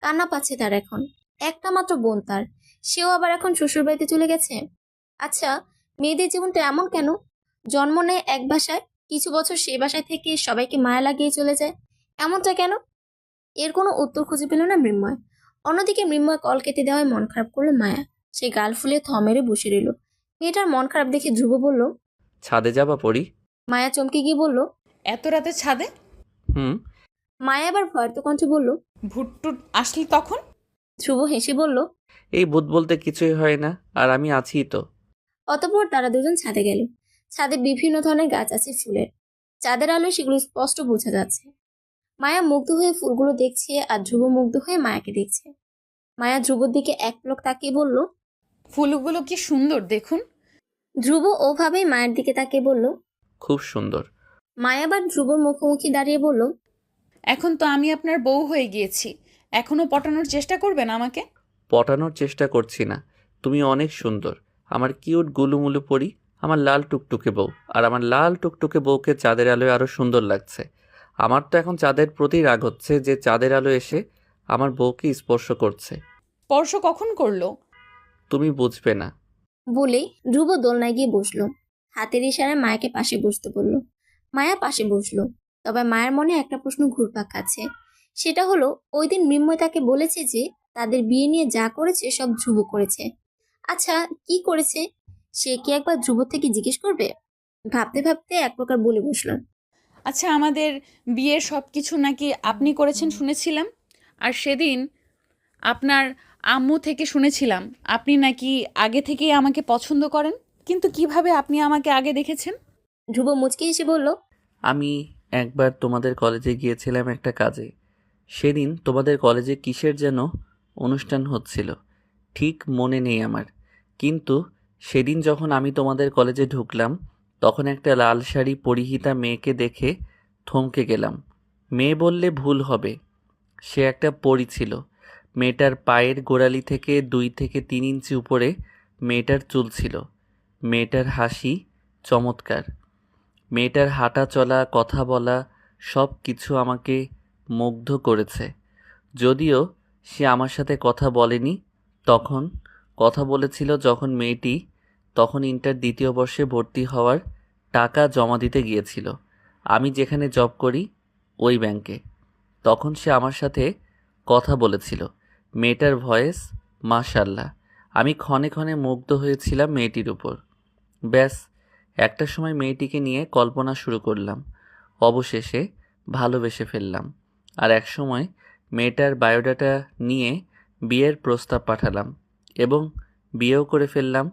কান্না পাচ্ছে তার এখন। একটা মাত্র বোন তার, সেও আবার এখন শ্বশুরবাড়িতে চলে গেছে। আচ্ছা, মেয়েদের জীবনটা এমন কেন? জন্ম নেয় এক বাসায়, কিছু বছর সেই বাসায় থেকে সবাইকে মায়া লাগিয়ে চলে যায়, এমনটা কেন? এর কোনো উত্তর খুঁজে পেল না মৃন্ময়। অন্যদিকে মৃন্ময় কল কেটে দেওয়ায় মন খারাপ করলো মায়া। সে গাল ফুলে থমেরে বসে রইল। মেয়েটার মন খারাপ দেখে ধ্রুব বলল, ছাদে যাবা পরি? মায়া চমকে গিয়ে বলল, এত রাতে ছাদে? হুম। মায়া আবার ভয়ত কণ্ঠে বলল, ভুটটুট আসলি তখন? ধ্রুব হেসে বলল, এই ভূত বলতে কিছুই হয় না, আর আমি আছিই তো। অতঃপর তারা দুজন ছাদে গেল। ছাদে বিভিন্ন ধরনের গাছ আছে ফুলের। চাঁদের আলোয় সেগুলো স্পষ্ট বোঝা যাচ্ছে। মায়া মুগ্ধ হয়ে ফুলগুলো দেখছে আর ধ্রুব মুগ্ধ হয়ে মায়াকে দেখছে। মায়া ধ্রুবর দিকে এক পলক তাকিয়ে বলল, ফুলগুলো কি সুন্দর দেখুন। ধ্রুব ওভাবেই মায়ের দিকে তাকিয়ে বলল, খুব সুন্দর। মায়া আবার ধ্রুবর মুখোমুখি দাঁড়িয়ে বলল, এখন তো আমি আপনার বউ হয়ে গিয়েছি, এখনও পটানোর চেষ্টা করবেন আমাকে? পটানোর চেষ্টা করছি না, তুমি অনেক সুন্দর। আমার কিউট গুলুমুলু পরি, আমার লাল টুকটুকে বউ। আর আমার লাল টুকটুকে বউকে চাঁদের আলোয় আরো সুন্দর লাগছে। আমার তো এখন চাঁদের প্রতি রাগ হচ্ছে যে চাঁদের আলো এসে আমার বউকে স্পর্শ করছে। স্পর্শ কখন করলো? তুমি বুঝবে না। বলেই ধ্রুব দোলনায় গিয়ে বসলো। হাতের ইশারায় মায়াকে পাশে বসতে বলল। মায়া পাশে বসলো। তবে মায়ের মনে একটা প্রশ্ন ঘুরপাক খাচ্ছে। সেটা হলো, ওই দিন মৃন্ময় তাকে বলেছে যে তাদের বিয়ে নিয়ে যা করেছে সব ধ্রুব করেছে। আচ্ছা, কি করেছে সে কি একবার ধ্রুব থেকে জিজ্ঞেস করবে? ভাবতে ভাবতে এক প্রকার বলে বসলো। আচ্ছা, আমাদের বিয়ের সব কিছু নাকি আপনি করেছেন শুনেছিলাম। আর সেদিন আপনার আম্মু থেকে শুনেছিলাম আপনি নাকি আগে থেকেই আমাকে পছন্দ করেন। কিন্তু কিভাবে আপনি আমাকে আগে দেখেছেন? ধ্রুব মুচকি এসে বলল, আমি একবার তোমাদের কলেজে গিয়েছিলাম একটা কাজে। সেদিন তোমাদের কলেজে কিসের যেন অনুষ্ঠান হচ্ছিল, ঠিক মনে নেই আমার। কিন্তু সেদিন যখন আমি তোমাদের কলেজে ঢুকলাম, তখন একটা লাল শাড়ি পরিহিতা মেয়েকে দেখে থমকে গেলাম। মেয়ে বললে ভুল হবে, সে একটা পরী ছিল। মেয়েটার পায়ের গোড়ালি থেকে 2 থেকে 3 ইঞ্চি উপরে মেয়েটার চুল ছিল। মেয়েটার হাসি চমৎকার। মেয়েটার হাঁটা চলা, কথা বলা সব কিছু আমাকে মুগ্ধ করেছে। যদিও সে আমার সাথে কথা বলেনি, তখন কথা বলেছিল যখন মেয়েটি তখন ইন্টার 2য় বর্ষে ভর্তি হওয়ার টাকা জমা দিতে গিয়েছিল আমি যেখানে জব করি ওই ব্যাংকে। তখন সে আমার সাথে কথা বলেছিল। মেয়েটার ভয়েস মাশাআল্লাহ। আমি ক্ষণে ক্ষণে মুগ্ধ হয়েছিলাম মেয়েটির উপর। ব্যাস, একটা সময় মেয়েটিকে নিয়ে কল্পনা শুরু করলাম। অবশেষে ভালোবেসে ফেললাম। আর এক সময় মেয়েটার বায়োডাটা নিয়ে বিয়ের প্রস্তাব পাঠালাম এবং বিয়েও করে ফেললাম।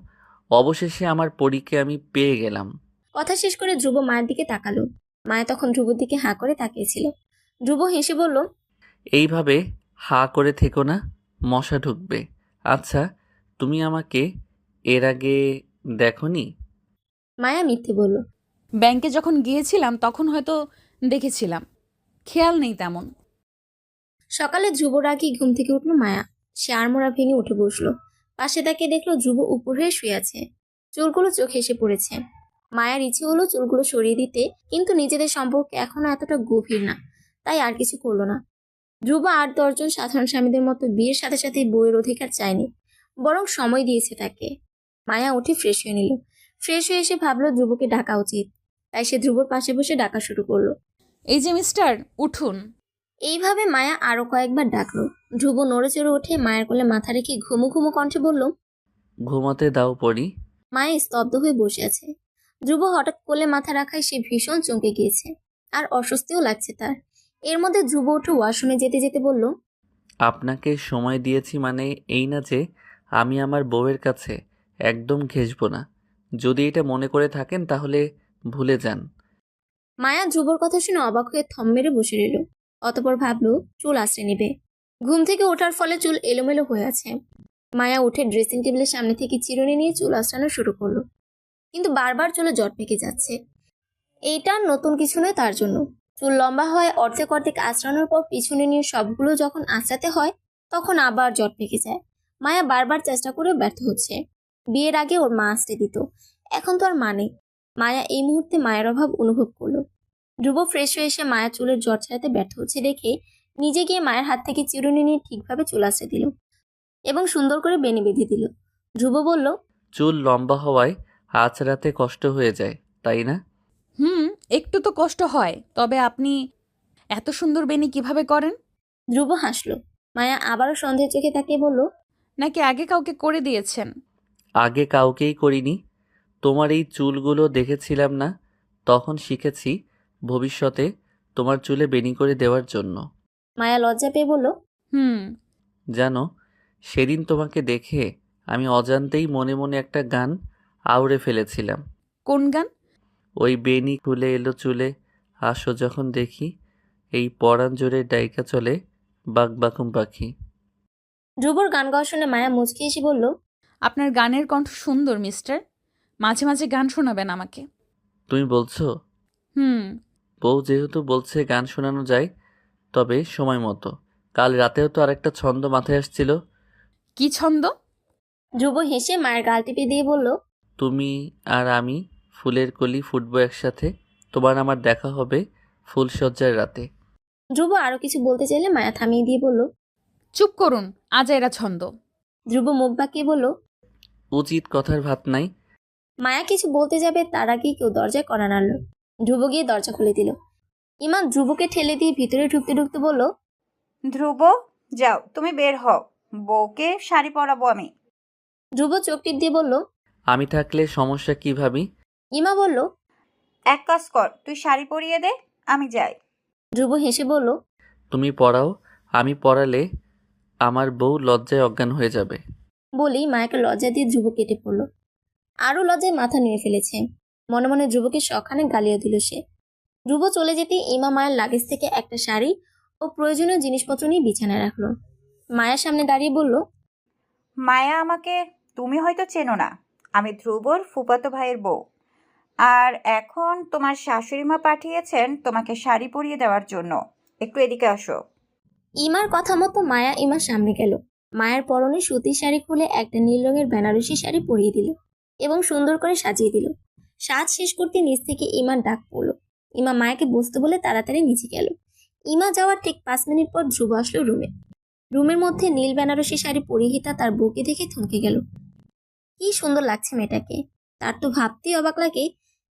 অবশেষে আমার পরীকে আমি পেয়ে গেলাম। কথা শেষ করে ধ্রুব মায়ের দিকে তাকালো। মায়া তখন ধ্রুবর দিকে হাঁ করে তাকিয়েছিল। ধ্রুব হেসে বলল, এইভাবে হা করে থেকো না, মশা ঢুকবে। আচ্ছা, তুমি আমাকে এর আগে দেখোনি? মায়া মিথ্যে বলল। ব্যাংকে যখন গিয়েছিলাম তখন হয়তো দেখেছিলাম, খেয়াল নেই তেমন। সকালে ধ্রুবর আগে ঘুম থেকে উঠলো মায়া। সে আড়মোড়া ভেঙে উঠে বসলো। পাশে তাকে দেখলো ধ্রুব উপর হয়ে শুয়ে আছে। চুলগুলো চোখে এসে পড়েছে। মায়ার ইচ্ছে হলো চুলগুলো সরিয়ে দিতে, কিন্তু নিজেদের সম্পর্ক এখনো এতটা গভীর না, তাই আর কিছু করলো না। ধ্রুব 8-10 জন সাধারণ স্বামীদের মতো বিয়ের সাথে সাথে বউয়ের অধিকার চায়নি, বরং সময় দিয়েছে তাকে। মায়া উঠে ফ্রেশ হয়ে নিল। ফ্রেশ হয়ে এসে ভাবলো ধ্রুবকে ডাকা উচিত, তাই সে ধ্রুবর পাশে বসে ডাকা শুরু করলো। এই যে মিস্টার, উঠুন। এইভাবে মায়া আরো কয়েকবার ডাকলো। ধ্রুব নড়ে চড়ে উঠে মায়ের কোলে মাথা রেখে ঘুমু ঘুমু কণ্ঠে বলল। ঘুমাতে দাও পরি। মায়া স্তব্ধ হয়ে বসে আছে। ধ্রুব হঠাৎ কোলে মাথা রাখায় সে ভীষণ চমকে গিয়েছে, আর অস্বস্তিও লাগছে তার। এর মধ্যে ধ্রুব উঠে ওয়াশরুমে যেতে যেতে বলল, আপনাকে সময় দিয়েছি মানে এই না যে আমি আমার বউয়ের কাছে একদম ঘেঁষব না। যদি এটা মনে করে থাকেন তাহলে ভুলে যান। মায়া ধ্রুবর কথা শুনে অবাক হয়ে থম মেরে বসে রইল। অতপর ভাবলো চুল আশ্রয় নেবে। ঘুম থেকে ওঠার ফলে চুল এলোমেলো হয়ে আছে। মায়া উঠে ড্রেসিং টেবিলের সামনে থেকে চিরুনি নিয়ে চুল আশ্রানো শুরু করলো, কিন্তু বারবার চুলে জট পেকে যাচ্ছে। এইটা নতুন কিছু নয় তার জন্য। চুল লম্বা হয় অর্ধেক অর্ধেক আঁচড়ানোর পর পিছনে নিয়ে সবগুলো যখন আঁচড়াতে হয় তখন আবার জট পেকে যায়। মায়া বারবার চেষ্টা করে ব্যর্থ হচ্ছে। বিয়ের আগে ওর মা আঁচড়ে দিত, এখন তো আর মা নেই। মায়া এই মুহূর্তে মায়ের অভাব অনুভব করলো। ধ্রুব ফ্রেশ হয়ে এসে মায়া চুলের জট ছাড়াতে ব্যর্থ হচ্ছে দেখে নিজে গিয়ে মায়ের হাত থেকে চিরুনি নিয়ে ঠিকভাবে চুল আঁচড়ে দিল এবং সুন্দর করে বেনি বেঁধে দিল। ধ্রুব বলল, চুল লম্বা হওয়ায় আঁচড়াতে কষ্ট হয়ে যায়, তাই না? একটু তো কষ্ট হয়, তবে আপনি এত সুন্দর বেনি কিভাবে করেন? ধ্রুব হাসলো। মায়া আবারও সন্দেহের চোখে তাকিয়ে বলল, নাকি আগে কাউকে করে দিয়েছেন? আগে কাউকেই করিনি। তোমার এই চুলগুলো দেখেছিলাম না, তখন শিখেছি ভবিষ্যতে তোমার চুলে বেনি করে দেওয়ার জন্য। মায়া লজ্জা পেয়ে বলল, জানো, সেদিন তোমাকে দেখে আমি অজান্তেই মনে মনে একটা গান আউড়ে ফেলেছিলাম। কোন গান? ওই বেনি খুলে এলো চুলে, আসো যখন দেখি, এই পরাণ জোরে ডাইকা চলে বাকবাকুম পাখি। ধ্রুবর গান গাওয়া শুনে মায়া মুচকি এসে বলল, আপনার গানের কণ্ঠ সুন্দর মিস্টার, মাঝে মাঝে গান শোনাবেন আমাকে। তুমি বলছো? হুম। বউ যেহেতু বলছে গান শোনানো যায়, তবে সময় মতো। কাল রাতেও তো আরেকটা ছন্দ মাথায় আসছিল। কি ছন্দ? ধ্রুব হেসে মায়ের গাল টিপে দিয়ে বলল, তুমি আর আমি ফুলের কলি ফুটবো একসাথে, তোমার আমার দেখা হবে ফুলসজ্জার রাতে। ধ্রুব আরো কিছু বলতে চাইলে মায়া থামিয়ে দিয়ে বলল। চুপ করুন, আজাইরা ছন্দ। ধ্রুব মুখ বাঁকিয়ে বলল। উচিত কথার ভাত নাই। মায়া কিছু বলতে যাবে তার আগেই কেউ দরজায় কড়া নাড়ল। ধ্রুব গিয়ে দরজা খুলে দিল। ইমা ধ্রুবকে ঠেলে দিয়ে ভিতরে ঢুকতে ঢুকতে বলল, ধ্রুব, যাও তুমি বের হও, বউকে শাড়ি পরাবো আমি। ধ্রুব চোখ টিপ দিয়ে বলল। আমি থাকলে সমস্যা কি ভাবি? ইমা বলল। এক কাজ কর, তুই শাড়ি পরিয়ে দে, আমি যাই। ধ্রুব হেসে বলল। তুমি পড়াও, আমি পড়ালে আমার বউ লজ্জায় অজ্ঞান হয়ে যাবে। বলেই মায়াকে লজ্জা দিয়ে ধ্রুব কেটে পড়ল। আরো লজ্জায় মাথা নিয়ে ফেলেছে। মনে মনে ধ্রুবকে শখানে গালিও দিল সে। ধ্রুব চলে যেতে ইমা মায়ের লাগেজ থেকে একটা শাড়ি ও প্রয়োজনীয় জিনিসপত্র নিয়ে বিছানায় রাখলো। মায়ের সামনে দাঁড়িয়ে বলল। মায়া, আমাকে তুমি হয়তো চেনো না, আমি ধ্রুবর ফুফাতো ভাইয়ের বউ। আর এখন তোমার শাশুড়ি মা পাঠিয়েছেন তোমাকে শাড়ি পরিয়ে দেওয়ার জন্য, একটু এদিকে আসো। ইমার কথা মতো মায়া ইমার সামনে গেল। মায়ের পরনে সুতির শাড়ি খুলে একটা নীল রঙের বেনারসি শাড়ি পরিয়ে দিল এবং সুন্দর করে সাজিয়ে দিল। সাজ শেষ করতে নিচ থেকে ইমার ডাক পড়লো। ইমা মায়াকে বসতে বলে তাড়াতাড়ি নিচে গেল। ইমা যাওয়ার ঠিক 5 মিনিট পর ধ্রুব আসলো রুমে। রুমের মধ্যে নীল বেনারসি শাড়ি পরিহিতা তার বউকে দেখে থমকে গেল। কি সুন্দর লাগছে মেয়েটাকে। তার তো ভাবতেই অবাক লাগে,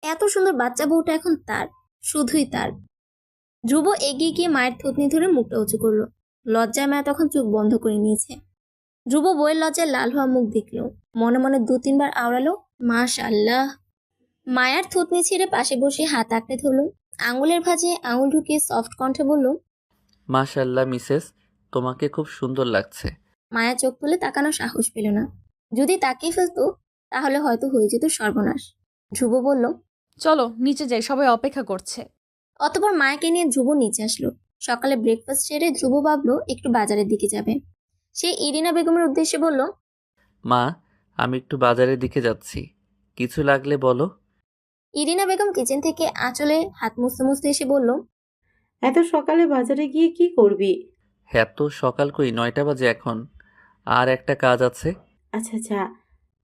এত সুন্দর বাচ্চা বউটা এখন তার, শুধুই তার। ধ্রুব এগিয়ে গিয়ে মায়ের থুতনি ধরে মুখটা উঁচু করলো। লজ্জায় মায়া তখন চোখ বন্ধ করে নিয়েছে। ধ্রুব বইয়ের লজ্জায় লাল হওয়া মুখ দেখলো। মনে মনে 2-3 বার আওড়ালো, মাশাআল্লাহ। মায়ার থুতনি ছিঁড়ে পাশে বসে হাত আঁকড়ে ধরলো। আঙুলের ভাঁজে আঙুল ঢুকিয়ে সফট কণ্ঠে বলল, মাশাআল্লাহ মিসেস, তোমাকে খুব সুন্দর লাগছে। মায়া চোখ তুলে তাকানোর সাহস পেল না। যদি তাকিয়ে ফেলতো তাহলে হয়তো হয়ে যেত সর্বনাশ। ধ্রুব বলল, চলো নিচে যাই, সবাই অপেক্ষা করছে। অতঃপর মায়াকে নিয়ে ধ্রুব নিচে আসলো। সকালে ব্রেকফাস্ট সেরে ধ্রুব ভাবলো একটু বাজারের দিকে যাবে। সে ইরিনা বেগমের উদ্দেশ্যে বলল, মা, আমি একটু বাজারের দিকে যাচ্ছি, কিছু লাগলে বলো। ইরিনা বেগম কিচেন থেকে আঁচলে হাত মুছতে মুছতে এসে বলল, এত সকালে বাজারে গিয়ে কি করবি? হ্যাঁ তো সকাল কই, 9টা বাজে এখন, আর একটা কাজ আছে। আচ্ছা আচ্ছা,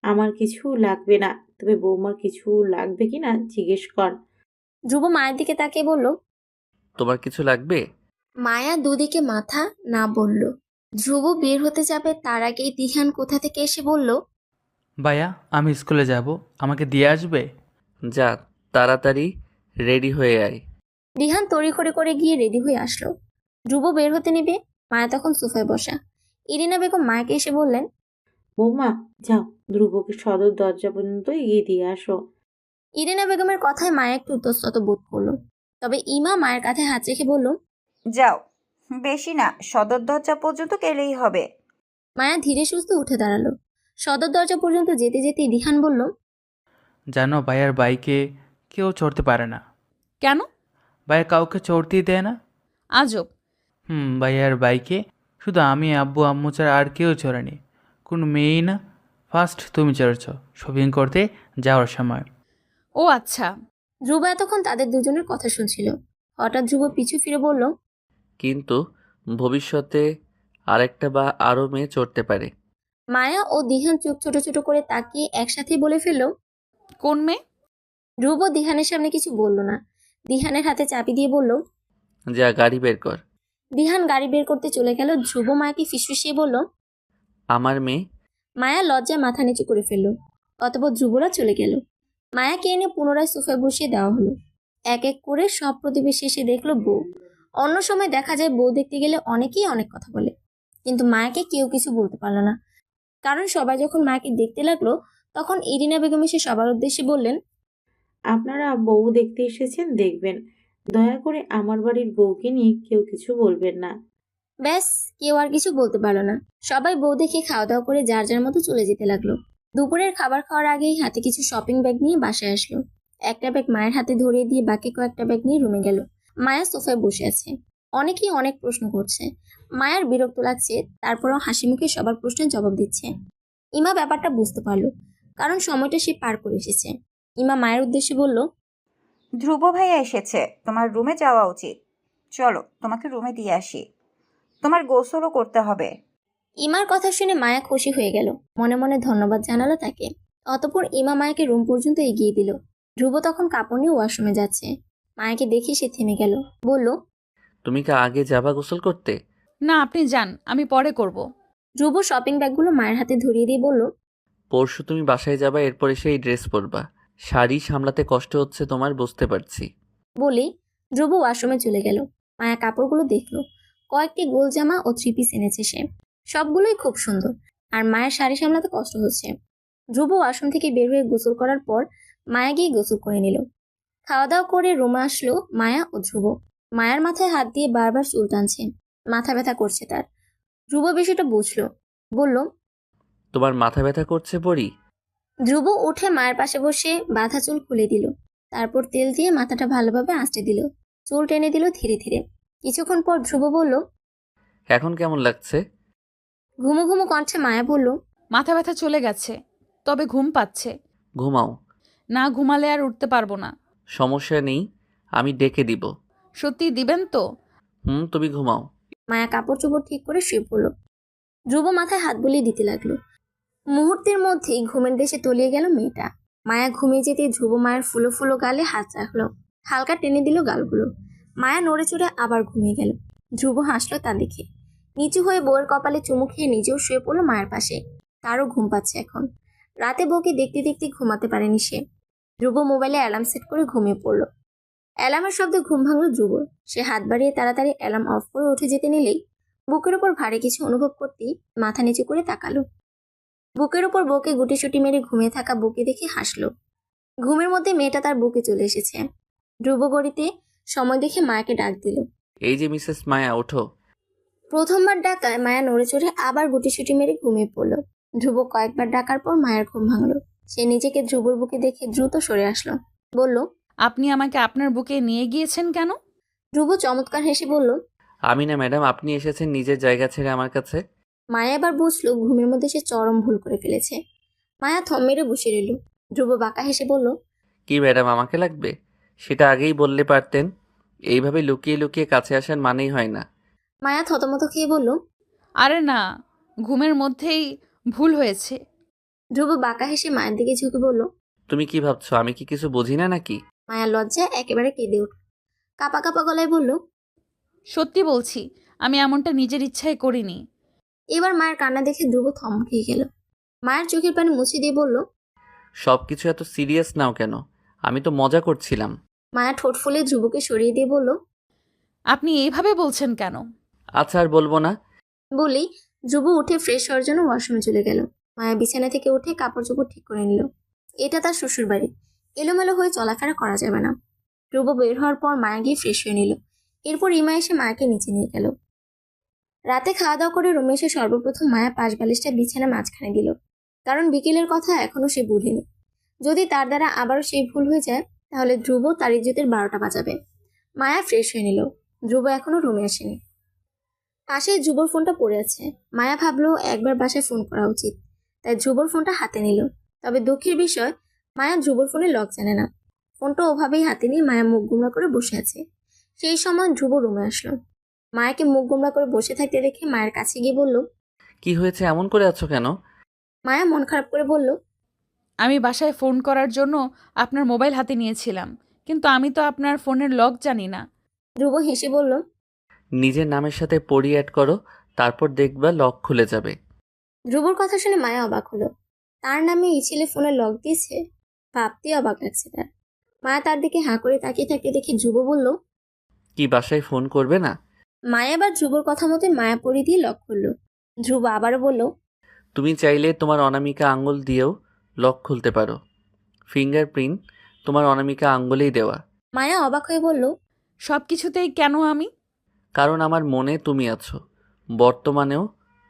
আমার কিছু লাগবে না, তবে বৌমার কিছু লাগবে কি না জিজ্ঞেস কর। ধ্রুব মায়ের দিকে তাকিয়ে বলল। তোমার কিছু লাগবে? মায়া দুদিকে মাথা না বলল। ধ্রুব বের হতে যাবে তার আগেই দিহান কোথা থেকে এসে বলল, ভাইয়া, আমি স্কুলে যাব, আমাকে দিয়ে আসবে? যা, তাড়াতাড়ি রেডি হয়ে আয়। দিহান তড়িঘড়ি করে গিয়ে রেডি হয়ে আসলো। ধ্রুব বের হতে নেবে, মায়া তখন সোফায় বসা। ইরিনা বেগম মায়াকে এসে বললেন, বৌমা, যাও ধ্রুবকে সদর দরজা পর্যন্ত এগিয়ে দিয়ে আসো। ইরিনা বেগমের কথায় মায়া একটু ইতস্তত বোধ করলো। তবে ইমা মায়ের কাঁধে হাত রেখে বলল, যাও, বেশি না, সদর দরজা পর্যন্ত গেলেই হবে। মায়া ধীরে সুস্থে উঠে দাঁড়ালো। সদর দরজা পর্যন্ত যেতে যেতে দিহান বলল, জানো, ভাইয়ার বাইকে কেউ চড়তে পারে না। কেন? ভাইয়া কাউকে চড়তেই দেয় না। আজব। ভাইয়ার বাইকে শুধু আমি, আব্বু আম্মু ছাড়া আর কেউ চড়েনি, কোনো মেয়েই না। ফার্স্ট তুমি চড়েছ শপিং করতে যাওয়ার সময়। ও আচ্ছা। ধ্রুব এতক্ষণ তাদের দুজনের কথা শুনছিল। হঠাৎ ধ্রুব পিছু ফিরে বলল, কিন্তু ভবিষ্যতে আরেকটা বা আরও মেয়ে চড়তে পারে। মায়া ও দিহান চোখ ছোট ছোট করে তাকিয়ে একসাথেই বলে ফেলল, কোন মেয়ে? ধ্রুব দিহানের সামনে কিছু বলল না। দিহানের হাতে চাবি দিয়ে বলল, যা, গাড়ি বের কর। দিহান গাড়ি বের করতে চলে গেল। ধ্রুব মায়াকে ফিসফিসিয়ে বলল, আমার মেয়ে। মায়া লজ্জায় মাথা নিচু করে ফেলল। অতঃপর ধ্রুবরা চলে গেল। মায়াকে এনে পুনরায় সোফায় বসিয়ে দেওয়া হলো। এক এক করে সব প্রতিবেশী এসে দেখলো বউ। অন্য সময় দেখা যায় বউ দেখতে গেলে অনেকেই অনেক কথা বলে, কিন্তু মায়াকে কেউ কিছু বলতে পারলো না। কারণ সবাই যখন মায়াকে দেখতে লাগলো তখন ইরিনা বেগম এসে সবার উদ্দেশ্যে বললেন, আপনারা বউ দেখতে এসেছেন, দেখবেন, দয়া করে আমার বাড়ির বউকে নিয়ে কেউ কিছু বলবেন না। ব্যাস, কেউ আর কিছু বলতে পারলো না। সবাই বউ দেখে খাওয়া দাওয়া করে যার যার মতো চলে যেতে লাগলো। দুপুরের খাবার খাওয়ার আগেই হাতে কিছু শপিং ব্যাগ নিয়ে বাসায় আসলো। একটা ব্যাগ মায়ের হাতে ধরিয়ে দিয়ে বাকি কয়েকটা ব্যাগ নিয়ে রুমে গেল। মায়া সোফায় বসে আছে। অনেকেই অনেক প্রশ্ন করছে। মায়ার বিরক্ত লাগছে, তারপরও হাসি মুখে সবার প্রশ্নের জবাব দিচ্ছে। ইমা ব্যাপারটা বুঝতে পারলো, কারণ সময়টা সে পার করে এসেছে। ইমা মায়ের উদ্দেশ্যে বলল, ধ্রুব ভাইয়া এসেছে, তোমার রুমে যাওয়া উচিত। চলো তোমাকে রুমে দিয়ে আসি, তোমার গোসলও করতে হবে। ইমার কথা শুনে মায়া খুশি হয়ে গেল, মনে মনে ধন্যবাদ জানালো তাকে। অতঃপর ইমা মায়াকে রুম পর্যন্ত এগিয়ে দিল। ধ্রুব তখন কাপড় নিয়ে ওয়াশরুমে যাচ্ছে। মায়াকে দেখে সে থেমে গেল, বলল, তুমি কি আগে যাবা গোসল করতে? না, আপনি যান, আমি পরে করব। ধ্রুব শপিং ব্যাগগুলো মায়ের হাতে ধরিয়ে দিয়ে বলল, পরশু তুমি বাসায় যাবা, এরপর এসে এই ড্রেস পরবা। শাড়ি সামলাতে কষ্ট হচ্ছে তোমার, বুঝতে পারছি। বলেই ধ্রুব ওয়াশরুমে চলে গেল। মায়া কাপড়গুলো দেখলো। কয়েকটি গোল জামা ও থ্রি পিস এনেছে সে, সবগুলোই খুব সুন্দর। আর মায়ের শাড়ি সামলাতে কষ্ট হচ্ছে। ধ্রুব ওয়াশরুম থেকে বের হয়ে গোসল করার পর মায়া গিয়ে গোসল করে নিল। খাওয়া দাওয়া করে রুমে আসলো মায়া ও ধ্রুব। মায়ার মাথায় হাত দিয়ে বারবার চুল টানছে, মাথা ব্যথা করছে তার। ধ্রুব বিষয়টা বুঝলো, বলল, তোমার মাথা ব্যথা করছে পরি? ধ্রুব উঠে মায়ের পাশে বসে বাঁধা চুল খুলে দিল। তারপর তেল দিয়ে মাথাটা ভালোভাবে আঁচড়ে দিল, চুল টেনে দিল ধীরে ধীরে। কিছুক্ষণ পর ধ্রুব বলল, এখন কেমন লাগছে? ঘুমো ঘুমো কণ্ঠে মায়া বলল, মাথা ব্যথা চলে গেছে, তবে ঘুম পাচ্ছে। ঘুমাও। না ঘুমালে আর উঠতে পারবো না। সমস্যা নেই, আমি ডেকে দিব। সত্যি দিবেন তো? তুমি ঘুমাও। মায়া কাপড় চোপড় ঠিক করে শুয়ে পড়ল। ধ্রুব মাথায় হাত বুলিয়ে দিতে লাগলো। মুহূর্তের মধ্যেই ঘুমের দেশে তলিয়ে গেল মেয়েটা। মায়া ঘুমিয়ে যেতে ধ্রুব মায়ের ফুলো ফুলো গালে হাত রাখলো, হালকা টেনে দিল গালগুলো। মায়া নড়ে চড়ে আবার ঘুমিয়ে গেল। ধ্রুব হাসলো তা দেখে। নিচু হয়ে বউয়ের কপালে চুমু খেয়ে নিজেও শুয়ে পড়লো মায়ের পাশে। তারও ঘুম পাচ্ছে এখন। রাতে বউকে দেখতে দেখতে ঘুমাতে পারেনি সে। ধ্রুব মোবাইলে অ্যালার্ম সেট করে ঘুমিয়ে পড়ল। অ্যালার্মের শব্দে ঘুম ভাঙল ধ্রুবর। সে হাত বাড়িয়ে তাড়াতাড়ি অ্যালার্ম অফ করে উঠে যেতে নিলেই বুকের উপর ভারী কিছু অনুভব করতেই মাথা নিচু করে তাকালো। বুকের উপর বউকে গুটিসুটি মেরে ঘুমিয়ে থাকা বউকে দেখে হাসলো। ঘুমের মধ্যে মেয়েটা তার বুকে চলে এসেছে। ধ্রুব গড়িতে সময় দেখে মায়াকে ডাক দিল। এই যে মিসেস মায়া, ওঠো। প্রথমবার ডাকায় মায়া নড়ে চড়ে আবার গুটিসুটি মেরে ঘুমিয়ে পড়ল। ধ্রুব কয়েকবার ডাকার পর মায়ের ঘুম ভাঙল। সে নিজেকে ধ্রুবর বুকে দেখে দ্রুত সরে আসলো, বলল, আপনি আমাকে আপনার বুকে নিয়ে গিয়েছেন কেন? ধ্রুব চমৎকার হেসে বলল, আমি না ম্যাডাম, আপনি এসেছেন নিজের জায়গা ছেড়ে আমার কাছে। মায়া এবার বুঝলো ঘুমের মধ্যে সে চরম ভুল করে ফেলেছে। মায়া থম মেরে বসে রইল। ধ্রুব বাঁকা হেসে বলল, কি ম্যাডাম, আমাকে লাগবে? সেটা আগেই বললে পারতেন। এইভাবে লুকিয়ে লুকিয়ে কাছে আসার মানেই হয় না। মায়া থতমত খেয়ে বলল, আরে না, ঘুমের মধ্যেই ভুল হয়েছে। ধ্রুব বাঁকা হেসে মায়ের দিকে ঝুঁকে বলল, তুমি কি ভাবছো আমি কি কিছু বুঝি না নাকি? মায়া লজ্জায় একেবারে কেঁদে উঠল। কাপা কাপা গলায় বলল, সত্যি বলছি, আমি এমনটা নিজের ইচ্ছায় করিনি। এবার মায়ের কান্না দেখে ধ্রুব থমকে গেল। মায়ের চোখের পানি মুছে দিয়ে বলল, সব কিছু এত সিরিয়াস নাও কেন? আমি তো মজা করছিলাম। মায়া ঠোঁট ফুলে ধ্রুবকে সরিয়ে দিয়ে বলল, আপনি এইভাবে বলছেন কেন? আচ্ছা আর বলবো না। বলেই ধ্রুব উঠে ফ্রেশ হওয়ার জন্য ওয়াশরুমে চলে গেল। মায়া বিছানা থেকে উঠে কাপড় চোপড় ঠিক করে নিল। এটা তার শ্বশুর বাড়ি, এলোমেলো হয়ে চলাফেরা করা যাবে না। ধ্রুব বের হওয়ার পর মায়া গিয়ে ফ্রেশ হয়ে নিল। এরপর ইমা এসে মায়াকে নিচে নিয়ে গেল। রাতে খাওয়া দাওয়া করে রুমে এসে সর্বপ্রথম মায়া পাশ বালিশটা বিছানা মাঝখানে দিল, কারণ বিকেলের কথা এখনো সে ভুলেনি। যদি তার দ্বারা আবারও সেই ভুল হয়ে যায় তাহলে ধ্রুব তার ইজ্জতের 12টা বাজাবে। মায়া ফ্রেশ হয়ে নিল। ধ্রুব এখনো রুমে আসেনি। পাশে ধ্রুবর ফোনটা পড়ে আছে। মায়া ভাবলো একবার বাসায় ফোন করা উচিত, তাই ধ্রুবর ফোনটা হাতে নিল। তবে দুঃখের বিষয়, মায়া ধ্রুবর ফোনে লক জানে না। ফোনটা ওভাবেই হাতে নিয়ে মায়া মুখ গোমড়া করে বসে আছে। সেই সময় ধ্রুব রুমে আসলো। মায়াকে মুখ গোমড়া করে বসে থাকতে দেখে মায়ের কাছে গিয়ে বলল, কি হয়েছে, এমন করে আছো কেন? মায়া মন খারাপ করে বলল, আমি বাসায় ফোন করার জন্য আপনার মোবাইল হাতে নিয়েছিলাম, কিন্তু আমি তো আপনার ফোনের লক জানি না। ধ্রুব হেসে বলল, নিজের নামের সাথে পরি অ্যাড করো, তারপর দেখবা লক খুলে যাবে। ধ্রুবর কথা শুনে মায়া অবাক হলো। তার নামে এই ছেলে ফোনে লক দিয়েছে, ভাবতেই অবাক লাগছে তার। মায়া তার দিকে হাঁ করে তাকিয়ে থাকতে দেখে ধ্রুব বলল, কি বাসায় ফোন করবে না? মায়া আবার ধ্রুবর কথা মতো মায়া পরি দিয়ে লক করলো। ধ্রুব আবারও বলল, তুমি চাইলে তোমার অনামিকা আঙ্গুল দিয়েও লক খুলতে পারো। ফিঙ্গারপ্রিন্ট তোমার অনামিকা আঙ্গুলেই দেওয়া। মায়া অবাক হয়ে বলল, সব কিছুতেই কেন আমি? কারণ আমার মনে তুমি আছো, বর্তমানেও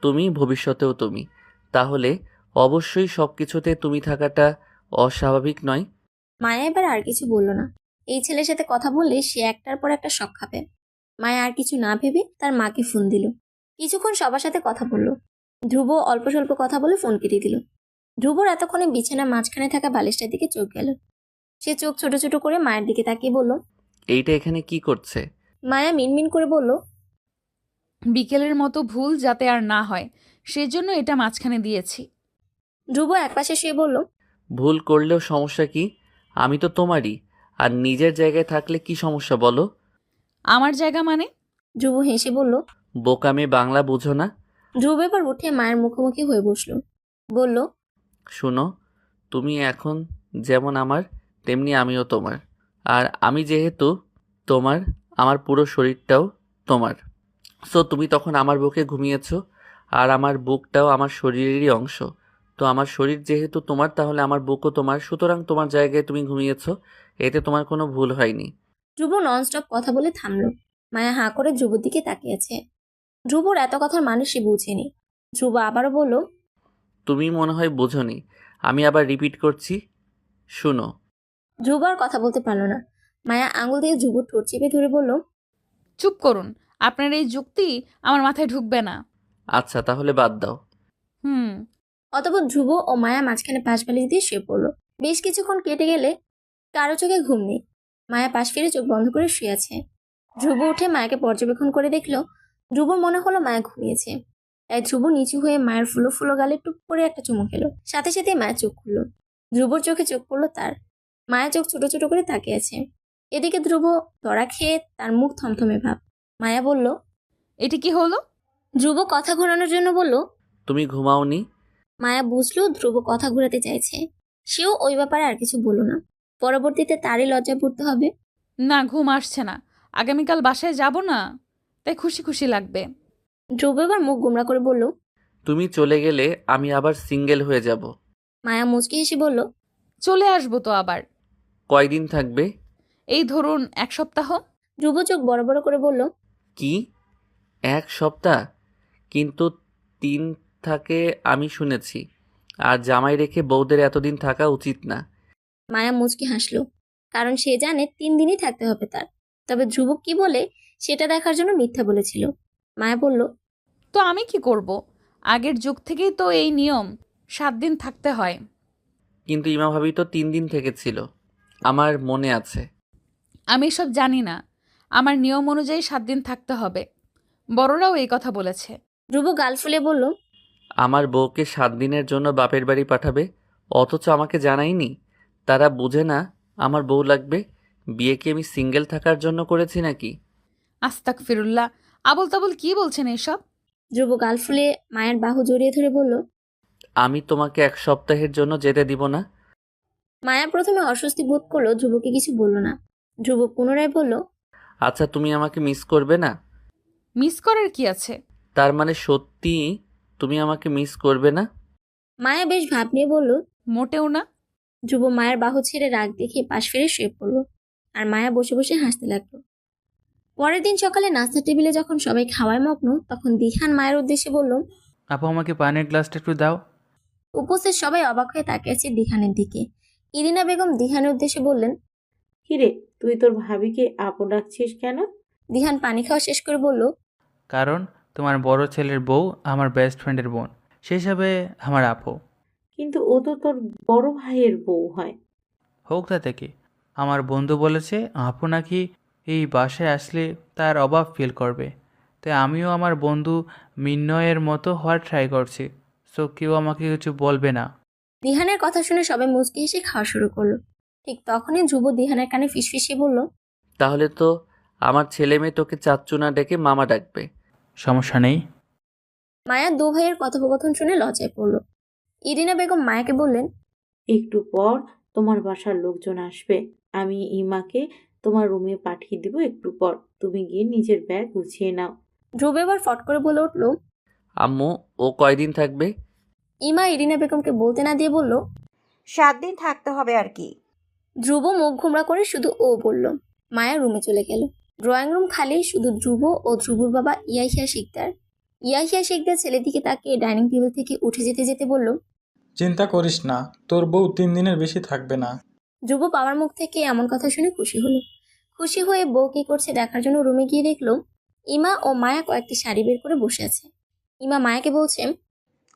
তুমি, ভবিষ্যতেও তুমি। তাহলে অবশ্যই সব কিছুতে তুমি থাকাটা অস্বাভাবিক নয়। মায়া এবার আর কিছু বলল না। এই ছেলের সাথে কথা বললে সে একটার পর একটা শক খাবে। মায়া আর কিছু না ভেবে তার মাকে ফোন দিল। কিছুক্ষণ সবার সাথে কথা বলল। ধ্রুব অল্প স্বল্প কথা বলে ফোন কেটে দিল। ধ্রুবর এতক্ষণে বিছানা মাঝখানে থাকা বালিশটার দিকে চোখ গেল। সে চোখ ছোট ছোট করে মায়ের দিকে তাকিয়ে বলল। এইটা এখানে কি করছে? মায়া মিনমিন করে বলল। বিকেলের মতো ভুল যাতে আর না হয় সেজন্য এটা মাঝখানে দিয়েছি। ধ্রুব একপাশে শুয়ে বলল। ভুল করলেও সমস্যা কি? আমি তো তোমারই। আর নিজের জায়গায় থাকলে কি সমস্যা বলো? আমার জায়গা মানে? ধ্রুব হেসে বলল। বোকামে বাংলা বুঝো না? ধ্রুব এবার উঠে মায়ের মুখোমুখি হয়ে বসল। বলল। শুনো, তুমি এখন যেমন আমার, তেমনি আমিও তোমার। আর আমি যেহেতু তোমার, আমার পুরো শরীরটাও তোমার। সো তুমি তখন আমার বুকে ঘুমিয়েছো, আর আমার বুকটাও আমার শরীরেরই অংশ। তো আমার শরীর যেহেতু তোমার, তাহলে আমার বুকও তোমার, সুতরাং তোমার জায়গায় তুমি ঘুমিয়েছো। এতে তোমার কোনো ভুল হয়নি। ধ্রুব ননস্টপ কথা বলে থামল। মায়া হাঁ করে ধ্রুবর দিকে তাকিয়েছে। ধ্রুবর এত কথার মানে সে বুঝেনি। ধ্রুব আবারও বলল। তুমি মনে হয় বোঝোনি। আমি আবার রিপিট করছি, শুনো। ধ্রুব আর কথা বলতে পারল না। মায়া আঙুল দিয়ে ধ্রুবর ঠোঁট চেপে ধরে বলল। চুপ করুন, আপনার এই যুক্তি আমার মাথায় ঢুকবে না। আচ্ছা, তাহলে বাদ দাও। হুম। অতঃপর ধ্রুব ও মায়া মাঝখানে পাশ বালিশ দিয়ে শুয়ে পড়ল। বেশ কিছুক্ষণ কেটে গেলে কারো চোখে ঘুম নেই। মায়া পাশ ফিরে চোখ বন্ধ করে শুয়ে আছে। ধ্রুব উঠে মায়াকে পর্যবেক্ষণ করে দেখলো ধ্রুবর মনে হলো মায়া ঘুমিয়েছে। তাই ধ্রুব নিচু হয়ে মায়ের ফুলো ফুলো গালে টুপ করে একটা চুমু খেলো। সাথে সাথে মায়ের চোখ খুললো। ধ্রুবর চোখে চোখ পড়লো তার। মায়া চোখ ছোট ছোট করে তাকিয়ে আছে। এদিকে ধ্রুব ধরা খেয়ে তার মুখ থমথমে ভাব। মায়া বলল। এটি কি হলো? ধ্রুব কথা ঘোরানোর জন্য বলল। তুমি ঘুমাওনি? মায়া বুঝলো ধ্রুব কথা ঘুরাতে চাইছে। সেও ওই ব্যাপারে আর কিছু বলল না। পরবর্তীতে তারই লজ্জায় পড়তে হবে। না, ঘুম আসছে না। আগামীকাল বাসায় যাব না, তাই খুশি খুশি লাগবে। ধ্রুব এবার মুখ গোমরা করে বলল। তুমি চলে গেলে আমি আবার সিঙ্গেল হয়ে যাব। মায়া মুচকি হেসে বলল। চলে আসবো তো আবার। কয়দিন থাকবে? এই ধরুন 1 সপ্তাহ। ধ্রুব চোখ বড় বড় করে বলল। কি? 1 সপ্তাহ? কিন্তু 3 থাকে আমি শুনেছি। আর জামাই রেখে বউদের এতদিন থাকা উচিত না। মায়া মুচকি হাসলো, কারণ সে জানে 3 দিনই থাকতে হবে তার। তবে ধ্রুব কি বলে সেটা দেখার জন্য মিথ্যা বলেছিল। মায়া বলল। তো আমি কি করব? আগের যুগ থেকেই তো এই নিয়ম, 7 দিন থাকতে হয়। কিন্তু ইমা ভাবি তো 3 দিন থেকেছিল, আমার মনে আছে। আমি এসব জানি না। আমার নিয়ম অনুযায়ী 7 দিন থাকতে হবে। বড়রাও এই কথা বলেছে। ধ্রুব গাল ফুলে বলল। আমার বউকে 7 দিনের জন্য বাপের বাড়ি পাঠাবে, অথচ আমাকে জানায়নি। তারা বুঝে না আমার বউ লাগবে। বিয়ে কি আমি সিঙ্গেল থাকার জন্য করেছি নাকি? আস্তাগফিরুল্লাহ, আবল তাবল কি বলছেন এসব? ধ্রুব গাল ফুলে মায়ের বাহু জড়িয়ে ধরে বলল। আমি তোমাকে 1 সপ্তাহের জন্য যেতে দিব না। মায়া প্রথমে অস্বস্তি বোধ করলো, ধ্রুবকে কিছু বলল না। ধ্রুব পুনরায় বলল। আচ্ছা, তুমি আমাকে মিস করবে না? মিস করার কি আছে? তার মানে সত্যি তুমি আমাকে মিস করবে না? মায়া বেশ ভাব নিয়ে বলল। মোটেও না। ধ্রুব মায়ের বাহু ছেড়ে রাগ দেখে পাশ ফিরে শুয়ে পড়ল। আর মায়া বসে বসে হাসতে লাগলো। পরের দিন সকালে নাস্তা টেবিলে যখন সবাই খাওয়ায় মগ্ন, তখন দিহান মায়ের উদ্দেশ্যে বলল। আপু, আমাকে পানির গ্লাসটা একটু দাও। উপস্থিত সবাই অবাক হয়ে তাকিয়েছে দিহানের দিকে। ইরিনা বেগম দিহানের উদ্দেশ্যে বললেন। কিরে, তুই তোর ভাবিকে আপু ডাকছিস কেন? দিহান পানি খাওয়া শেষ করে বলল। কারণ তোমার বড় ছেলের বউ আমার বেস্ট ফ্রেন্ডের বোন, সেই হিসাবে আমার আপু। কিন্তু ও তো তোর বড় ভাইয়ের বউ হয়। হোক তাতে কি, আমার বন্ধু বলেছে আপু নাকি এই বাসায় আসলে তার অভাব ফিল করবে। তাই আমিও আমার বন্ধু মিন্নয়ের মতো হওয়ার ট্রাই করছি। সো কেউ আমাকে কিছু বলবে না। দিহানের কথা শুনে সবাই মুচকি হেসে খাওয়া শুরু করলো। ঠিক তখনই ধ্রুব দিহানের কানে ফিসফিসিয়ে বলল। তাহলে তো আমার ছেলে মেয়ে তোকে চাচ্চু না ডেকে মামা ডাকবে। সমস্যা নেই। মায়ার দু ভাইয়ের কথোপকথন শুনে লজ্জায় পড়ল। ইরিনা বেগম মায়াকে বললেন। একটু পর তোমার বাসার লোকজন আসবে। আমি ইমাকে তোমার রুমে পাঠিয়ে দিব একটু পর। তুমি গিয়ে নিজের ব্যাগ গুছিয়ে নাও। ধ্রুব এবার ফট করে বলে উঠল। আম্মু, ও কয়দিন থাকবে? ইমা ইরিনা বেগমকে বলতে না দিয়ে বলল। 7 দিন থাকতে হবে আর কি। ধ্রুব মুখ ঘুমরা করে শুধু ও বলল। মায়া রুমে চলে গেল। ড্রয়িং রুম খালি, শুধু ধ্রুব ও ধ্রুবর বাবা ইয়াহিয়া শিকদার। ইয়াহিয়া শিকদার ছেলের দিকে তাকিয়ে ডাইনিং টেবিল থেকে উঠে যেতে যেতে বলল। চিন্তা করিস না, তোর বউ 3 দিনের বেশি থাকবে না। ধ্রুব বাবার মুখ থেকে এমন কথা শুনে খুশি হলো। খুশি হয়ে বউ কি করছে দেখার জন্য রুমে গিয়ে দেখলো ইমা ও মায়া কয়েকটি শাড়ি বের করে বসে আছে। ইমা মায়াকে বলছে।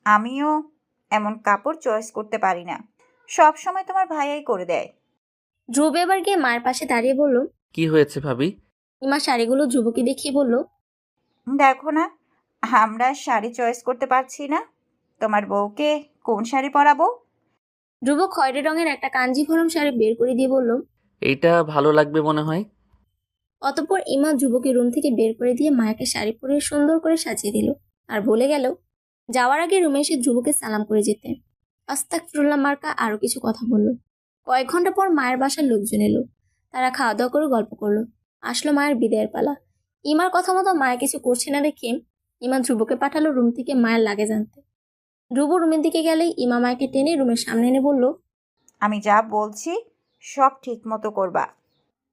আমিও এমন কাপড় চয়েস করতে পারি না, সব সময় তোমার ভাইয়াই করে দেয়। ধ্রুব এবার গিয়ে মায়ের পাশে দাঁড়িয়ে বলল। কি হয়েছে ভাবি? ইমা শাড়িগুলো ধ্রুবকে দেখিয়ে বলল। দেখো না, আমরা শাড়ি চয়েস করতে পারছি না। তোমার বউকে কোন শাড়ি পরাবো? ধ্রুব খয়েরি রঙের একটা কাঞ্জিভরম শাড়ি বের করে দিয়ে বলল। এইটা ভালো লাগবে মনে হয়। অতঃপর ইমা ধ্রুবকে রুম থেকে বের করে দিয়ে মায়াকে শাড়ি পরিয়ে সুন্দর করে সাজিয়ে দিল আর বলে গেল যাওয়ার আগে রুমে এসে ধ্রুবকে সালাম করে যেতে। আস্তাগফিরুল্লাহ মার্কা আরো কিছু কথা বলল। কয়েক ঘন্টা পর মায়ের বাসার লোকজন এলো। তারা খাওয়া দাওয়া করে গল্প করলো। আসলো মায়ের বিদায়ের পালা। ইমার কথা মতো মায়া কিছু করছে না দেখে ইমা ধ্রুবকে পাঠালো রুম থেকে মায়ের লাগেজ আনতে। ধ্রুব রুমের দিকে গেলেই ইমা মায়াকে টেনে রুমের সামনে এনে বলল। আমি যা বলছি সব ঠিক মতো করবা।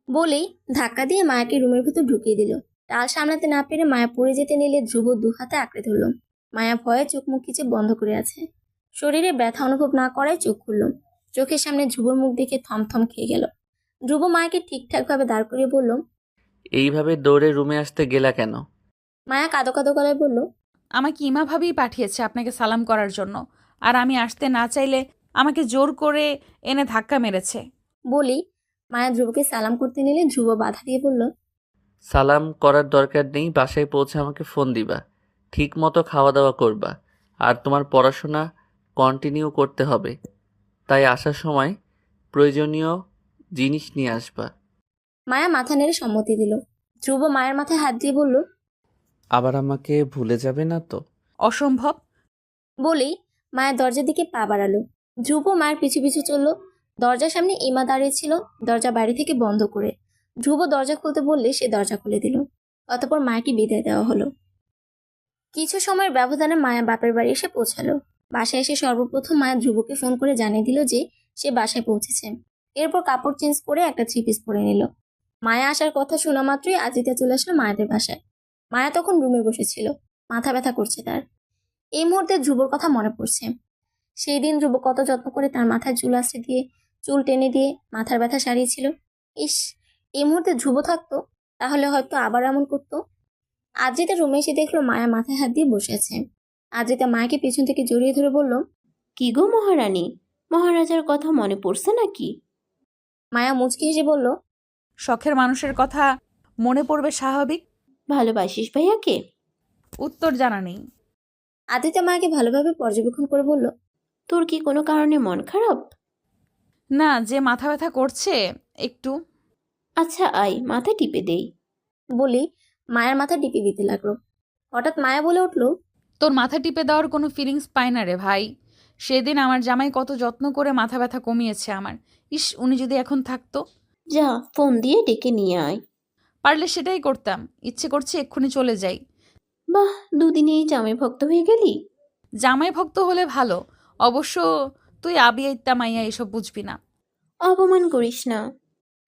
বলেই ধাক্কা দিয়ে মায়াকে রুমের ভেতর ঢুকিয়ে দিল। টাল সামলাতে না পেরে মায়া পড়ে যেতে নিলে ধ্রুব দু হাতে আঁকড়ে ধরল। মায়া ভয়ে চোখ মুখ কিছু বন্ধ করে আছে। শরীরে ব্যথা অনুভব না করায় চোখ খুলল। চোখের সামনে ধ্রুবর মুখ দেখে থমথম খেয়ে গেল। ধ্রুব মায়াকে ঠিকঠাকভাবে দাঁড় করিয়ে বলল। এইভাবে দৌড়ে রুমে আসতে গেলা কেন? মায়া কাঁদো কাঁদো গলায় বলল। আমাকে ইমা ভাবেই পাঠিয়েছে আপনাকে সালাম করার জন্য, আর আমি আসতে না চাইলে আমাকে জোর করে এনে ধাক্কা মেরেছে। বলি মায়া ধ্রুবকে সালাম করতে নিলে ধ্রুব বাধা দিয়ে বলল। সালাম করার দরকার নেই, বাসায় পৌঁছে আমাকে ফোন দিবা। ঠিক মতো খাওয়া দাওয়া করবা, আর তোমার পড়াশোনা কন্টিনিউ করতে হবে। তাই আসার সময় প্রয়োজনীয় জিনিস নিয়ে আসবা। মায়া মাথা নেড়ে সম্মতি দিল। ধ্রুব মায়ের মাথায় হাত দিয়ে বলল। আবার আমাকে ভুলে যাবে না তো? অসম্ভব। বলেই মায়ের দরজার দিকে পা বাড়ালো। ধ্রুব মায়ের পিছু পিছু চলল। দরজার সামনে ইমা দাঁড়িয়েছিল, দরজা বাইরে থেকে বন্ধ করে। ধ্রুব দরজা খুলতে বললে সে দরজা খুলে দিল। অতঃপর মায়াকে বিদায় দেওয়া হলো। কিছু সময়ের ব্যবধানে মায়া বাপের বাড়ি এসে পৌঁছালো। বাসায় এসে সর্বপ্রথম মায়া ধ্রুবকে ফোন করে জানিয়ে দিল যে সে বাসায় পৌঁছেছে। এরপর কাপড় চেঞ্জ করে একটা থ্রি পিস পরে নিল। মায়া আসার কথা শোনা মাত্রই আজিতা চলে আসলো মায়াদের বাসায়। মায়া তখন রুমে বসেছিল, মাথা ব্যথা করছে তার। এই মুহূর্তে ধ্রুবর কথা মনে পড়ছে। সেই দিন ধ্রুব কত যত্ন করে তার মাথায় চুল আঁচড়ে দিয়ে চুল টেনে দিয়ে মাথার ব্যথা সারিয়েছিল। ইস, এই মুহূর্তে ধ্রুব থাকতো তাহলে হয়তো আবার এমন করতো। আদ্রিতা রুমে এসে দেখলো মায়া মাথায় হাত দিয়ে বসে আছে। আদ্রিতা মায়াকে পেছন থেকে জড়িয়ে ধরে বলল। কি গো মহারানী, মহারাজার কথা মনে পড়ছে নাকি? মায়া মুচকি হেসে বলল। শখের মানুষের কথা মনে পড়বে স্বাভাবিক। ভালোবাসিস ভাইয়াকে? উত্তর জানা নেই। আদ্রিতা মায়াকে ভালোভাবে পর্যবেক্ষণ করে বলল। তোর কি কোনো কারণে মন খারাপ? না, যে মাথা ব্যথা করছে একটু। আচ্ছা আয়, মাথা টিপে দেই। বলি মায়ের মাথা টিপে দিতে লাগলো। হঠাৎ মায়া বলে উঠল। তোর মাথা টিপে দেওয়ার কোনো ফিলিংস পাই না রে ভাই। সেদিন আমার জামাই কত যত্ন করে মাথা ব্যথা কমিয়েছে আমার। ইস, উনি যদি এখন থাকতো। যা, ফোন দিয়ে ডেকে নিয়ে আয়। পারলে সেটাই করতাম, ইচ্ছে করছে এক্ষুনি চলে যাই। বাহ, দুদিনেই জামাই ভক্ত হয়ে গেলি। জামাই ভক্ত হলে ভালো, অবশ্য তুই আবিয়া ইত্তা মাইয়া এসব বুঝবি না। অপমান করিস না।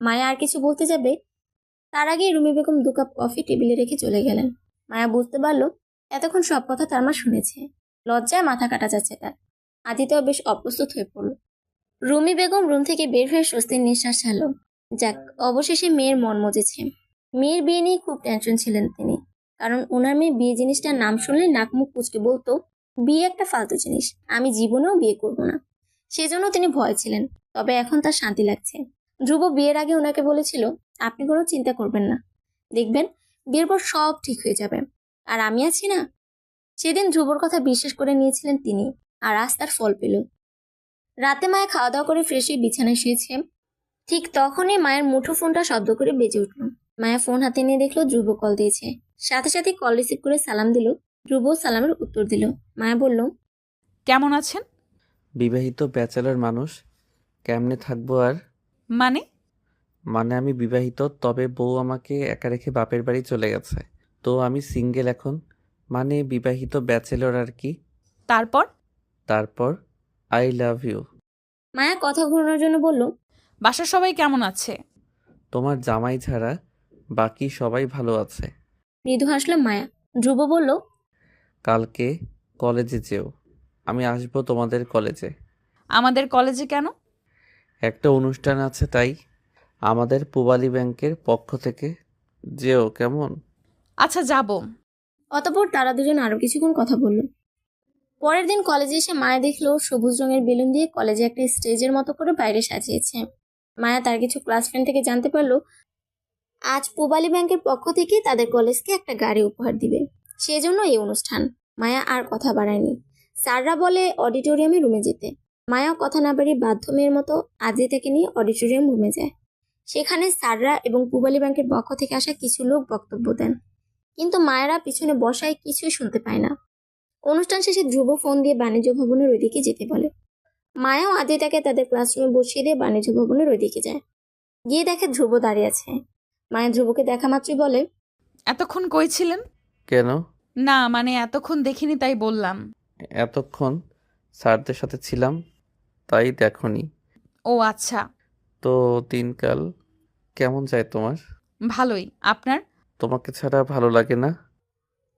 মায়া আর কিছু বলতে যাবে তার আগে রুমি বেগম 2 কাপ কফি টেবিলে রেখে চলে গেলেন। মায়া বুঝতে পারলো এতক্ষণ সব কথা তার মা শুনেছে। লজ্জায় মাথা কাটা যাচ্ছে তার। আদিতেও বেশ অপ্রস্তুত হয়ে পড়ল। রুমি বেগম রুম থেকে বের হয়ে স্বস্তির নিঃশ্বাস ছাড়ল। যাক, অবশেষে মেয়ের মন মজেছে। মেয়ের বিয়ে নিয়ে খুব টেনশন ছিলেন তিনি, কারণ ওনার মেয়ে বিয়ে জিনিসটার নাম শুনলে নাক মুখ কুচকে বলতো বিয়ে একটা ফালতু জিনিস, আমি জীবনেও বিয়ে করব না। সেজন্য তিনি ভয় ছিলেন। তবে এখন তার শান্তি লাগছে। ধ্রুব বিয়ের আগে ওনাকে বলেছিল, আপনি কোনো চিন্তা করবেন না, দেখবেন বিয়ের পর সব ঠিক হয়ে যাবে, আর আমি আছি না। সেদিন ধ্রুবর কথা বিশ্বাস করে নিয়েছিলেন তিনি, আর আজ তার ফল পেল। রাতে মায়া খাওয়া দাওয়া করে ফ্রেশ হয়ে বিছানায় শুয়েছে। ঠিক তখনই মায়ের মুঠো ফোনটা শব্দ করে বেজে উঠল। মায়া ফোন হাতে নিয়ে দেখলো ধ্রুব কল দিয়েছে। সাথে সাথে কল রিসিভ করে সালাম দিল। ধ্রুব সালামের উত্তর দিল। মায়া বলল। কেমন আছেন? বিবাহিত ব্যাচেলর মানুষ, কেমনে থাকবো আর? মানে আমি বিবাহিত, তবে বউ আমাকে একা রেখে বাপের বাড়ি চলে গেছে, তো আমি সিঙ্গেল এখন। মানে বিবাহিত ব্যাচেলর আর কি। তারপর আই লাভ ইউ। মায়া কথা ঘোরানোর জন্য বলল। বাসার সবাই কেমন আছে? তোমার জামাই ছাড়া বাকি সবাই ভালো আছে। মৃদু হাসল মায়া। ধ্রুব বলল। কালকে কলেজে যেও, আমি আসবো তোমাদের কলেজে। আমাদের কলেজে কেন? একটা অনুষ্ঠান আছে, তাই আমাদের পূবালী ব্যাংকের পক্ষ থেকে যেও, কেমন? আচ্ছা, যাব। অতঃপর তারা দুজন আরো কিছুক্ষণ কথা বলল। পরের দিন কলেজে এসে মায়া দেখলো সবুজ রঙের বেলুন দিয়ে কলেজে একটা স্টেজের মতো করে বাইরে সাজিয়েছে। মায়া তার কিছু ক্লাস ফ্রেন্ড থেকে জানতে পারলো আজ পূবালী ব্যাংকের পক্ষ থেকে তাদের কলেজকে একটা গাড়ি উপহার দিবে, সেজন্য এই অনুষ্ঠান। মায়া আর কথা বাড়ায়নি। স্যাররা বলে অডিটোরিয়ামে রুমে যেতে। মায়াও কথা না বাড়িয়ে বাধ্য মেয়ের মতো আদ্রিতাকে নিয়ে অডিটোরিয়াম রুমে যায়। সেখানে স্যাররা এবং পূবালী ব্যাংকের পক্ষ থেকে আসা কিছু লোক বক্তব্য দেন, কিন্তু মায়েরা পিছনে বসায় কিছুই শুনতে পায় না। অনুষ্ঠান শেষে ধ্রুব ফোন দিয়ে বাণিজ্য ভবনের ওইদিকে যেতে বলে। মায়াও আদ্রিতাকে তাদের ক্লাসরুমে বসিয়ে দিয়ে বাণিজ্য ভবনের ওইদিকে যায়। গিয়ে দেখে ধ্রুব দাঁড়িয়ে আছে। মায়া ধ্রুবকে দেখা মাত্রই বলে, এতক্ষণ কই ছিলেন? কেন? না মানে এতক্ষণ দেখিনি তাই বললাম। এতক্ষণ স্যারদের সাথে ছিলাম, তাই দেখনি। ও আচ্ছা। তো দিনকাল কেমন যায় তোমার? ভালোই। আপনার? তোমাকে ছাড়া ভালো লাগে না।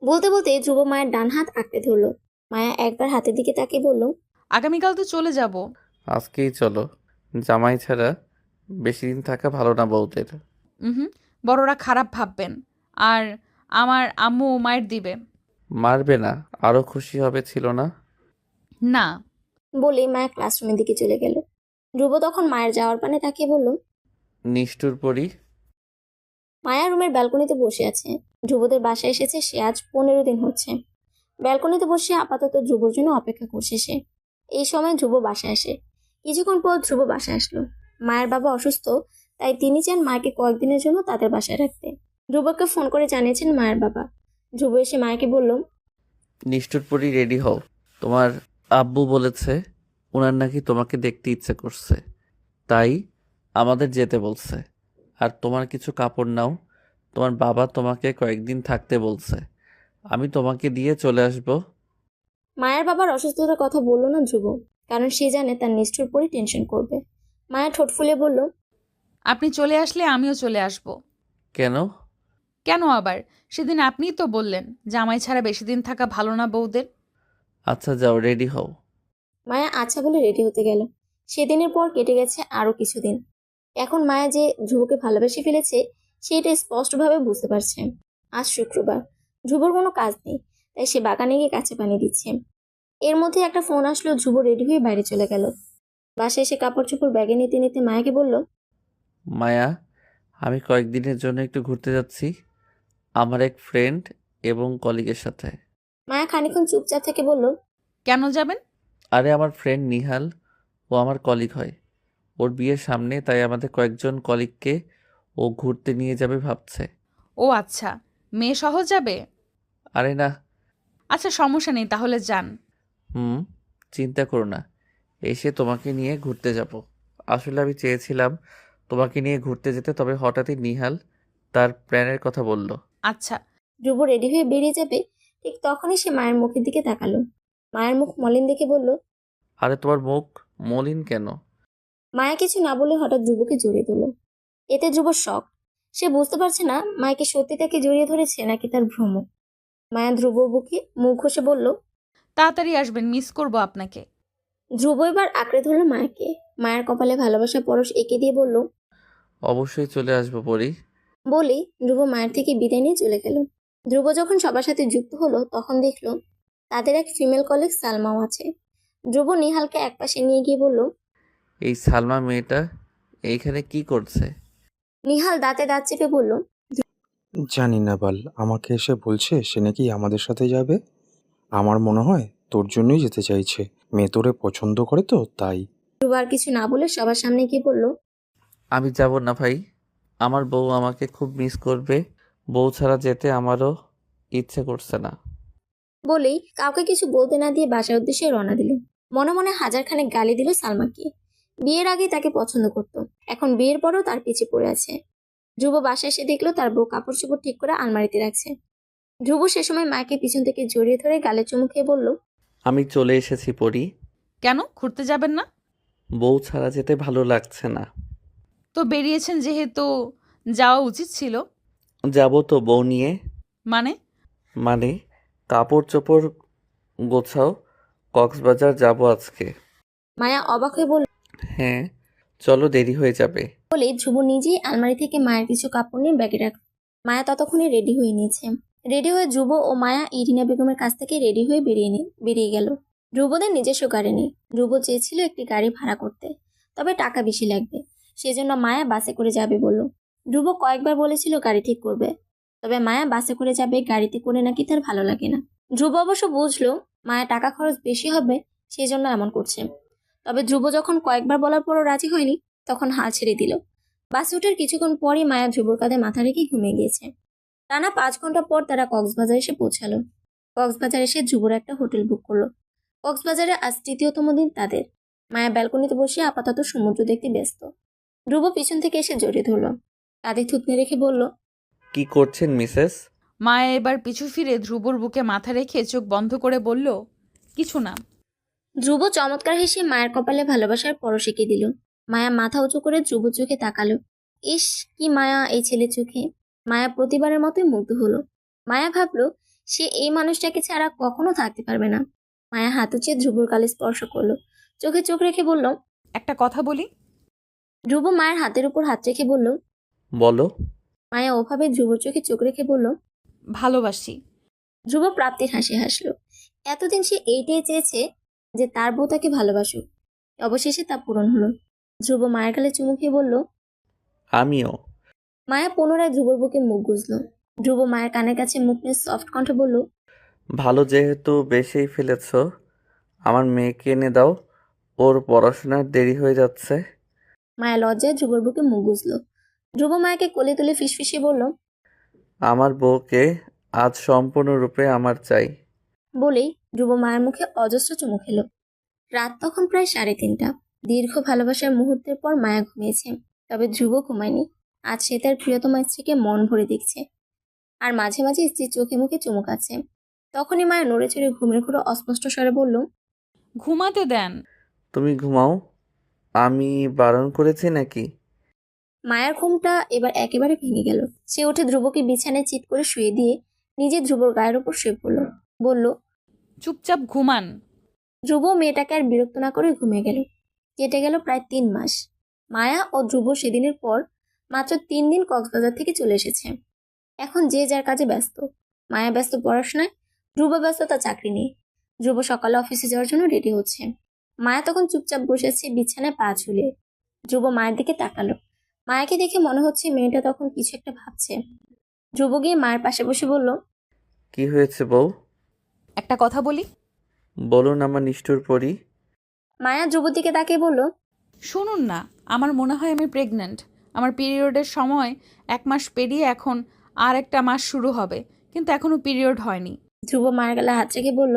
বলতে বলতে ধ্রুব মায়ের ডান হাত আঁকড়ে ধরলো। মায়া একবার হাতের দিকে তাকিয়ে বলল, আগামীকাল তো চলে যাব। আজকেই চলো। জামাই ছাড়া বেশি দিন থাকা ভালো না বউদের। হুম, বড়রা খারাপ ভাববেন। আর আমার আম্মু মায়ের দিবে। মারবে না, আরো খুশি হবে ছিল না? না। বলেই মায়া ক্লাসরুমের দিকে চলে গেল। ধ্রুব তখন মায়ের যাওয়ার পানে তাকিয়ে বলল, নিষ্ঠুর পরি। মায়া রুমের ব্যালকনিতে বসে আছে। ধ্রুবদের বাসায় এসেছে সে আজ 15 দিন হচ্ছে। ব্যালকনিতে বসে আপাতত ধ্রুবর জন্য অপেক্ষা করছে সে। এই সময় ধ্রুব বাসায় আসে। কিছুক্ষণ পর ধ্রুব বাসায় আসলো। মায়ের বাবা অসুস্থ, তাই তিনি চান মাকে কয়েকদিনের জন্য তাদের বাসায় রাখতে। ধ্রুবকে ফোন করে জানিয়েছেন মায়ের বাবা। ধ্রুব এসে মায়াকে বলল, নিষ্ঠুর পরি, রেডি হও। তোমার আব্বু বলেছে ওনার নাকি তোমাকে দেখতে ইচ্ছে করছে, তাই আমাদের যেতে বলছে। আর তোমার কিছু কাপড় নাও, তোমার বাবা তোমাকে কয়েকদিন থাকতে বলছে। আমি তোমাকে দিয়ে চলে আসব। মায়ের বাবার অসুস্থতার কথা বলল না ধ্রুব, কারণ সে জানে তার নিষ্ঠুর পরি টেনশন করবে। মায়া ঠোঁট ফুলে বলল, আপনি চলে আসলে আমিও চলে আসব। কেন? কেন আবার? সেদিন আপনিই তো বললেন জামাই ছাড়া বেশি দিন থাকা ভালো না বউদের। আচ্ছা যাও, রেডি হও। মায়া আচ্ছা বলে রেডি হতে গেল। সেদিনের পর কেটে গেছে আরো কিছুদিন। এখন মায়া যে ধ্রুবকে ভালোবেসে ফেলেছে সেটা স্পষ্টভাবে বুঝতে পারছে। আজ শুক্রবার, ধ্রুবর কোনো কাজ নেই, তাই সে বাগানে গিয়ে গাছে পানি দিচ্ছে। এর মধ্যে একটা ফোন আসলো। ধ্রুব রেডি হয়ে বাইরে চলে গেল। বাসায় এসে কাপড় চোপড় ব্যাগে নিতে নিতে মায়াকে বলল, মায়া, আমি কয়েকদিনের জন্য একটু ঘুরতে যাচ্ছি আমার এক ফ্রেন্ড এবং কলিগের সাথে। মায়া খানিকক্ষণ চুপচাপ থেকে বলল, কেন যাবেন? আরে আমার ফ্রেন্ড নিহাল, ও আমার কলিগ হয়। ওর বিয়ের সামনে, তাই আমাদের কয়েকজন কলিগকে ও ঘুরতে নিয়ে যাবে ভাবছে। ও আচ্ছা, মেয়ে সহ যাবে? আরে না। আচ্ছা সমস্যা নেই, তাহলে যান। চিন্তা করো না, এসে তোমাকে নিয়ে ঘুরতে যাব। আসলে আমি চেয়েছিলাম তোমাকে নিয়ে ঘুরতে যেতে, তবে হঠাৎই নিহাল তার প্ল্যানের কথা বলল। আচ্ছা। ধ্রুব রেডি হয়ে বেরিয়ে যাবে, ঠিক তখনই সে মায়ের মুখের দিকে তাকালো। মায়ের মুখ মলিন দেখে বলল, আরে তোমার মুখ মলিন কেন? মায়া কিছু না বলে হঠাৎ ধ্রুবকে জড়িয়ে ধরল। এতে ধ্রুব শক। সে বুঝতে পারছে না মায়াকে সত্যি তাকে জড়িয়ে ধরেছে নাকি তার ভ্রম। মায়া ধ্রুবর বুকে মুখ ঘষে বলল, তাড়াতাড়ি আসবেন, মিস করব আপনাকে। ধ্রুব এবার আঁকড়ে ধরল মায়াকে। মায়ের কপালে ভালোবাসার পরশ এঁকে দিয়ে বলল, অবশ্যই চলে আসবো পরি। বলেই ধ্রুব মায়ের থেকে বিদায় নিয়ে চলে গেল। ধ্রুব যখন সবার সাথে যুক্ত হলো তখন দেখলো তাদের এক ফিমেল কলিগ সালমাও আছে। ধ্রুব নিহালকে একপাশে নিয়ে গিয়ে বলল, এই সালমা মেয়েটা এইখানে কি করছে? নিহাল দাঁতে দাঁত চেপে বলল, জানি না বাল, আমাকে এসে বলছে সে নাকি আমাদের সাথে যাবে। আমার মনে হয় তোর জন্যই যেতে চাইছে, মেয়ে তোরে পছন্দ করে তো তাই। ধ্রুব আর কিছু না বলে সবার সামনে গিয়ে বলল, আমি যাব না ভাই, আমার বউ আমাকে খুব মিস করবে। বউ ছাড়া যেতে আমারও ইচ্ছে করছে না। বলেই কাউকে কিছু বলতে না দিয়ে বাসার উদ্দেশ্যে রওনা দিল। মনে মনে হাজারখানেক গালি দিল সালমাকে। বিয়ের আগে তাকে পছন্দ করত, এখন বিয়ের পরও তার পিছে পড়ে আছে। ধ্রুব বাসায় এসে দেখলো তার বউ কাপড় চোপড় ঠিক করে আলমারিতে রাখছে। ধ্রুব সে সময় মাকে পিছন থেকে জড়িয়ে ধরে গালে চুমু খেয়ে বলল, আমি চলে এসেছি পরি। কেন ঘুরতে যাবেন না? বউ ছাড়া যেতে ভালো লাগছে না। তো বেরিয়েছেন যেহেতু যাওয়া উচিত ছিল। যাব তো বউ নিয়ে। মানে? কাপড় চোপড় গোছাও, কক্সবাজার যাব আজকে। মায়া অবাক হয়ে বলল। হ্যাঁ চলো, দেরি হয়ে যাবে। বলে ধ্রুব নিজেই আলমারি থেকে মায়ের কিছু কাপড় নিয়ে ব্যাগে রাখল। মায়া ততক্ষণে রেডি হয়ে নিয়েছে। রেডি হয়ে ধ্রুব ও মায়া ইরিনা বেগমের কাছ থেকে রেডি হয়ে বেরিয়ে গেল। ধ্রুবদের নিজস্ব গাড়ি নেই। ধ্রুব চেয়েছিল একটি গাড়ি ভাড়া করতে, তবে টাকা বেশি লাগবে। সেজন্য মায়া বাসে করে যাবে বলল। ধ্রুব কয়েকবার বলেছিল গাড়ি ঠিক করবে, তবে মায়া বাসে করে যাবে, গাড়িতে করে নাকি তার ভালো লাগে না। ধ্রুব অবশ্য বুঝলো মায়া টাকা খরচ বেশি হবে, সেজন্য এমন করছে। তবে ধ্রুব যখন কয়েকবার বলার পরও রাজি হয়নি, তখন হাল ছেড়ে দিল। বাসে ওঠার কিছুক্ষণ পরই মায়া ধ্রুবর কাঁধে মাথা রেখে ঘুমিয়ে গিয়েছে। টানা 5 ঘন্টা পর তারা কক্সবাজার এসে পৌঁছালো। কক্সবাজার এসে ধ্রুবর একটা হোটেল বুক করলো। কক্সবাজারে আজ 3য়তম দিন তাদের। মায়া ব্যালকনিতে বসে আপাতত সমুদ্র দেখতে ব্যস্ত। ধ্রুব পিছন থেকে এসে জড়িয়ে ধরল, কাঁধে থুতনি রেখে বলল, কি করছেন মিসেস? মায়া এবার পিছু ফিরে ধ্রুবর বুকে মাথা রেখে চোখ বন্ধ করে বলল, কিছু না। ধ্রুব চমৎকার হেসে মায়ের কপালে ভালোবাসার পরশ এঁকে দিল। মায়া মাথা উঁচু করে ধ্রুব চোখে তাকালো। ইস, কি মায়া এই ছেলে চোখে! মায়া প্রতিবারের মতোই মুগ্ধ হলো। মায়া ভাবলো সে এই মানুষটাকে ছাড়া কখনো থাকতে পারবে না। মায়া হাত উঁচিয়ে ধ্রুবর গালে স্পর্শ করলো, চোখে চোখ রেখে বলল, একটা কথা বলি। ধ্রুব মায়ের হাতের উপর হাত রেখে বলল, বলো। মায়া ওভাবে ধ্রুবর চোখে চোখ রেখে বলল, ভালোবাসি। ধ্রুব প্রাপ্তির হাসি হাসলো। এতদিন সে এইটাই চেয়েছে যে তার বউ তাকে ভালোবাসুক। অবশেষে তা পূরণ হলো। ধ্রুব মায়ের গালে চুমু খেয়ে বলল, আমিও। মায়া পুনরায় ধ্রুবর বুকে মুখ গুজল। ধ্রুব মায়ের কানের কাছে মুখ নিয়ে সফট কণ্ঠে বলল, ভালো যেহেতু বেশিই ফেলেছ, আমার মেয়েকে এনে দাও, ওর পড়াশোনার দেরি হয়ে যাচ্ছে। মায়া লজ্জায় ধ্রুবর বুকে মুখ গুজল। ধ্রুব মায়াকে কোলে তুলে ফিসফিসিয়ে বলল, আমার বউকে আজ সম্পূর্ণরূপে আমার চাই। বলেই ধ্রুব মায়ের মুখে অজস্র চুমু খেল। রাত তখন প্রায় 3:30। দীর্ঘ ভালোবাসার মুহূর্তের পর মায়া ঘুমিয়েছে, তবে ধ্রুব ঘুমায়নি। আজ সে তার প্রিয়তমা স্ত্রীকে মন ভরে দেখছে, আর মাঝে মাঝে স্ত্রীর চোখে মুখে চুমু খাচ্ছে। তখনই মায়া নড়ে চড়ে ঘুমের ঘুরো অস্পষ্ট স্বরে বলল, ঘুমাতে দেন। তুমি ঘুমাও, আমি বারণ করেছি নাকি? মায়ার ঘুমটা এবার একেবারে ভেঙে গেল। সে উঠে ধ্রুবকে বিছানায় চিৎ করে শুয়ে দিয়ে নিজে ধ্রুবর গায়ের উপর শুয়ে পড়ল। বলল, চুপচাপ ঘুমান। ধ্রুব মেয়েটাকে আর বিরক্ত না করে ঘুমিয়ে গেল। কেটে গেল প্রায় 3 মাস। মায়া ও ধ্রুব সেদিনের পর মাত্র 3 দিন কক্সবাজার থেকে চলে এসেছে। এখন যে যার কাজে ব্যস্ত। মায়া ব্যস্ত পড়াশোনায়, ধ্রুব ব্যস্ত তার চাকরি নিয়ে। ধ্রুব সকালে অফিসে যাওয়ার জন্য রেডি হচ্ছে। মায়া তখন চুপচাপ বসেছে বিছানায় পা ঝুলিয়ে। ধ্রুব মায়ের দিকে তাকালো। মায়াকে দেখে মনে হচ্ছে মেয়েটা তখন কিছু একটা ভাবছে। ধ্রুব গিয়ে মায়ের পাশে বসে বলল, কি হয়েছে বউ? একটা কথা বলি। বলুন আমার নিষ্ঠুর পরি। মায়া ধ্রুবর দিকে তাকিয়ে বলল, শুনুন না, আমার মনে হয় আমি প্রেগন্যান্ট। আমার পিরিয়ডের সময় 1 মাস পেরিয়ে এখন আর একটা মাস শুরু হবে, কিন্তু এখনো পিরিয়ড হয়নি। ধ্রুব মায়ের গালে হাত রেখে বলল,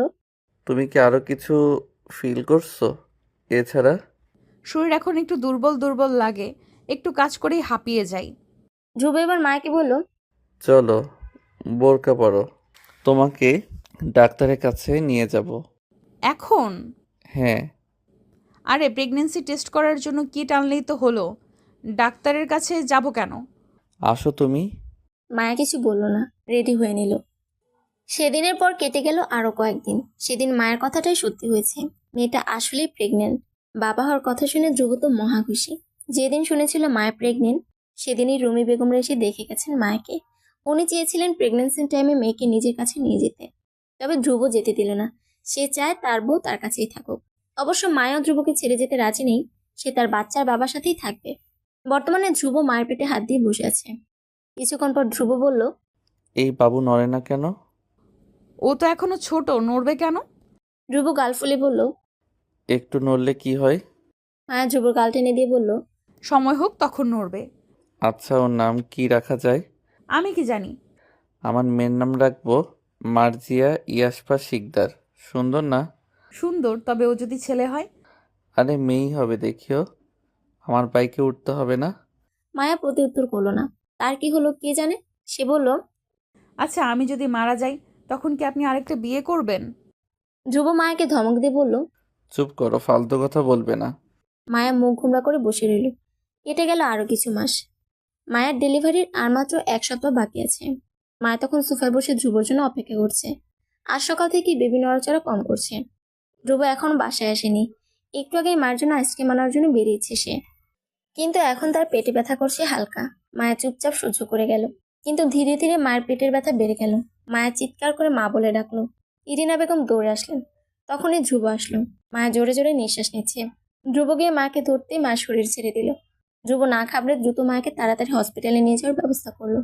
তুমি কি আরো কিছু ফিল করছো এছাড়া? শরীর এখন একটু দুর্বল দুর্বল লাগে, একটু কাজ করেই হাঁপিয়ে যাই। ধ্রুব এবার মায়াকে বলল, চলো বোরকা পরো, তোমাকে ডাক্তারের কাছে নিয়ে যাব। এখন? হ্যাঁ। আরে প্রেগন্যান্সি টেস্ট করার জন্য কিট আনলেই তো হলো, ডাক্তারের কাছে যাব কেন? আসো তুমি। মায়া কিছু বলল না, রেডি হয়ে নিল। সেদিনের পর কেটে গেল আরো কয়েকদিন। সেদিন মায়ের কথাটাই সত্যি হয়েছে, মেয়েটা আসলেই প্রেগনেন্ট। বাবা হওয়ার কথা শুনে ধ্রুব তো মহা খুশি। যেদিন শুনেছিল মায়া প্রেগনেন্ট, সেদিনই রুমি বেগমরা এসে দেখে গেছেন মায়াকে। উনি চেয়েছিলেন প্রেগনেন্সির টাইমে মেয়েকে নিজের কাছে নিয়ে যেতে, তবে ধ্রুব যেতে দিল না। সে চায় তার বউ তার কাছেই থাকুক। অবশ্য মায়া ধ্রুবকে ছেড়ে যেতে রাজি নেই, সে তার বাচ্চার বাবার সাথেই থাকবে। বর্তমানে ধ্রুব মায়ের পেটে হাত দিয়ে বসে আছে। কিছুক্ষণ পর ধ্রুব বলল, এই বাবু নড়ে না কেন? ও তো এখনো ছোট, নড়বে কেন? ধ্রুব গাল ফুলে বলল, একটু নড়লে কি হয়? মায়া ধ্রুবর গাল টেনে দিয়ে বলল, সময় হোক তখন নড়বে। আচ্ছা, ওর নাম কি রাখা যায়? আমি কি জানি। আমার মেয়ের নাম রাখবো মার্জিয়া ইয়াসপা শিকদার। সুন্দর না? সুন্দর, তবে ও যদি ছেলে হয়? আরে মেয়েই হবে, দেখিও। আমার বাইকে উঠতে হবে না। মায়া প্রতি উত্তর করলো না। তার কি হলো কে জানে। সে বলল, আচ্ছা, আমি যদি মারা যাই তখন কি আপনি আরেকটা বিয়ে করবেন? ধ্রুব মায়াকে ধমক দিয়ে বলল, চুপ করো, ফালতু কথা বলবে না। মায়া মুখ ঘুমরা করে বসে রইল। কেটে গেল আরো কিছু মাস। মায়ের ডেলিভারির আর মাত্র 1 সপ্তাহ বাকি আছে। মায়া তখন সোফায় বসে ধ্রুবর জন্য অপেক্ষা করছে। আজ সকাল থেকে বেবি নড়াচড়া কম করছে। ধ্রুব এখন বাসায় আসেনি। একটু আগেই মায়ের জন্য আইসক্রিম আনার জন্য বেরিয়েছে সে, কিন্তু এখন তার পেটে ব্যথা করছে হালকা। মায়া চুপচাপ সহ্য করে গেল, কিন্তু ধীরে ধীরে মায়ের পেটের ব্যথা বেড়ে গেল। মায়া চিৎকার করে মা বলে ডাকলো। ইরিনা বেগম দৌড়ে আসলেন। তখনই ধ্রুব আসলো। মায়া জোরে জোরে নিঃশ্বাস নিচ্ছে। ধ্রুব গিয়ে মাকে ধরতেই মায়ের শরীর ছেড়ে দিল। ধ্রুব না ঘাবড়ে দ্রুত মায়াকে তাড়াতাড়ি হসপিটালে নিয়ে যাওয়ার ব্যবস্থা করলো।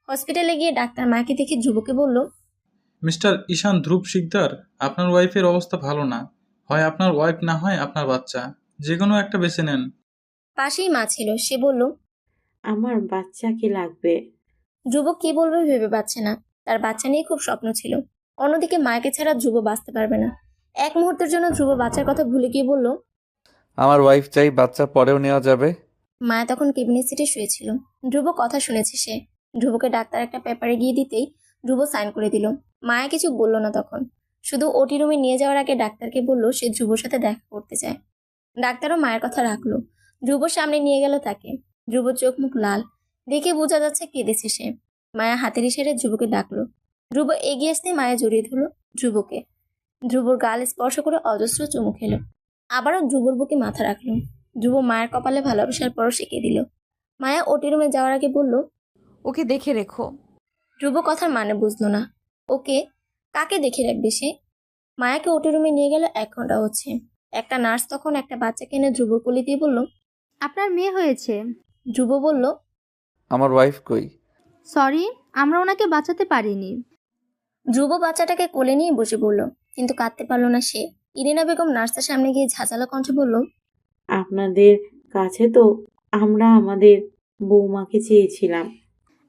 হসপিটালে গিয়ে ডাক্তার মায়াকে দেখে ধ্রুবকে বলল, মিস্টার ঈশান ধ্রুব শিকদার, আপনার ওয়াইফের অবস্থা ভালো না। হয় আপনার ওয়াইফ, না হয় আপনার বাচ্চা, যে কোনো একটা বেছে নেন। পাশেই মা ছিল, সে বলল, আমার বাচ্চা কি লাগবে? ধ্রুব কি বলবে ভেবে পাচ্ছে না। তার বাচ্চা নিয়ে খুব স্বপ্ন ছিল। অন্যদিকে মায়াকে ছাড়া ধ্রুব বাঁচতে পারবে না। এক মুহূর্তের জন্য ধ্রুব বাচ্চার কথা ভুলে গিয়ে বলল, আমার ওয়াইফ চাই, বাচ্চা পরেও নেওয়া যাবে। মায়া তখন কেবিনের সিটে শুয়েছিল। ধ্রুব কথা শুনেছে সে। ধ্রুবকে ডাক্তার একটা পেপারে গিয়ে দিতেই ধ্রুব সাইন করে দিল। মায়া কিছু বলল না তখন, শুধু ওটি রুমে নিয়ে যাওয়ার আগে ডাক্তারকে বলল সে ধ্রুবর সাথে দেখা করতে চায়। ডাক্তারও মায়ের কথা রাখলো। ধ্রুবর সামনে নিয়ে গেল তাকে। ধ্রুবর চোখ মুখ লাল, দেখে বোঝা যাচ্ছে কেঁদেছে সে। মায়া হাতের ইশারে ধ্রুবকে ডাকলো। ধ্রুব এগিয়ে আসতে মায়া জড়িয়ে ধরলো ধ্রুবকে। ধ্রুবর গাল স্পর্শ করে অজস্র চুমু খেলো। আবারও ধ্রুবর বুকে মাথা রাখলো। ধ্রুব মায়ের কপালে ভালোবাসার পরশ এঁকে দিল। মায়া ওটি রুমে যাওয়ার আগে বলল, ওকে দেখে রেখো। ধ্রুব কথার মানে বুঝলো না। ওকে কাকে দেখে রাখবে সে? মায়াকে ওটি রুমে নিয়ে গেল 1 ঘন্টা হচ্ছে। একটা নার্স তখন একটা বাচ্চাকে এনে ধ্রুবর কোলে দিয়ে বলল, আপনার মেয়ে হয়েছে। ধ্রুব বলল, আমার ওয়াইফ কই? সরি, আমরা ওনাকে বাঁচাতে পারিনি। ধ্রুব বাচ্চাটাকে কোলে নিয়ে বসে পড়ল, কিন্তু কাঁদতে পারলো না সে। ইরিনা বেগম নার্সের সামনে গিয়ে ঝাঁঝালো কণ্ঠে বলল, আপনাদের কাছে তো আমরা আমাদের বৌমাকে চেয়েছিলাম।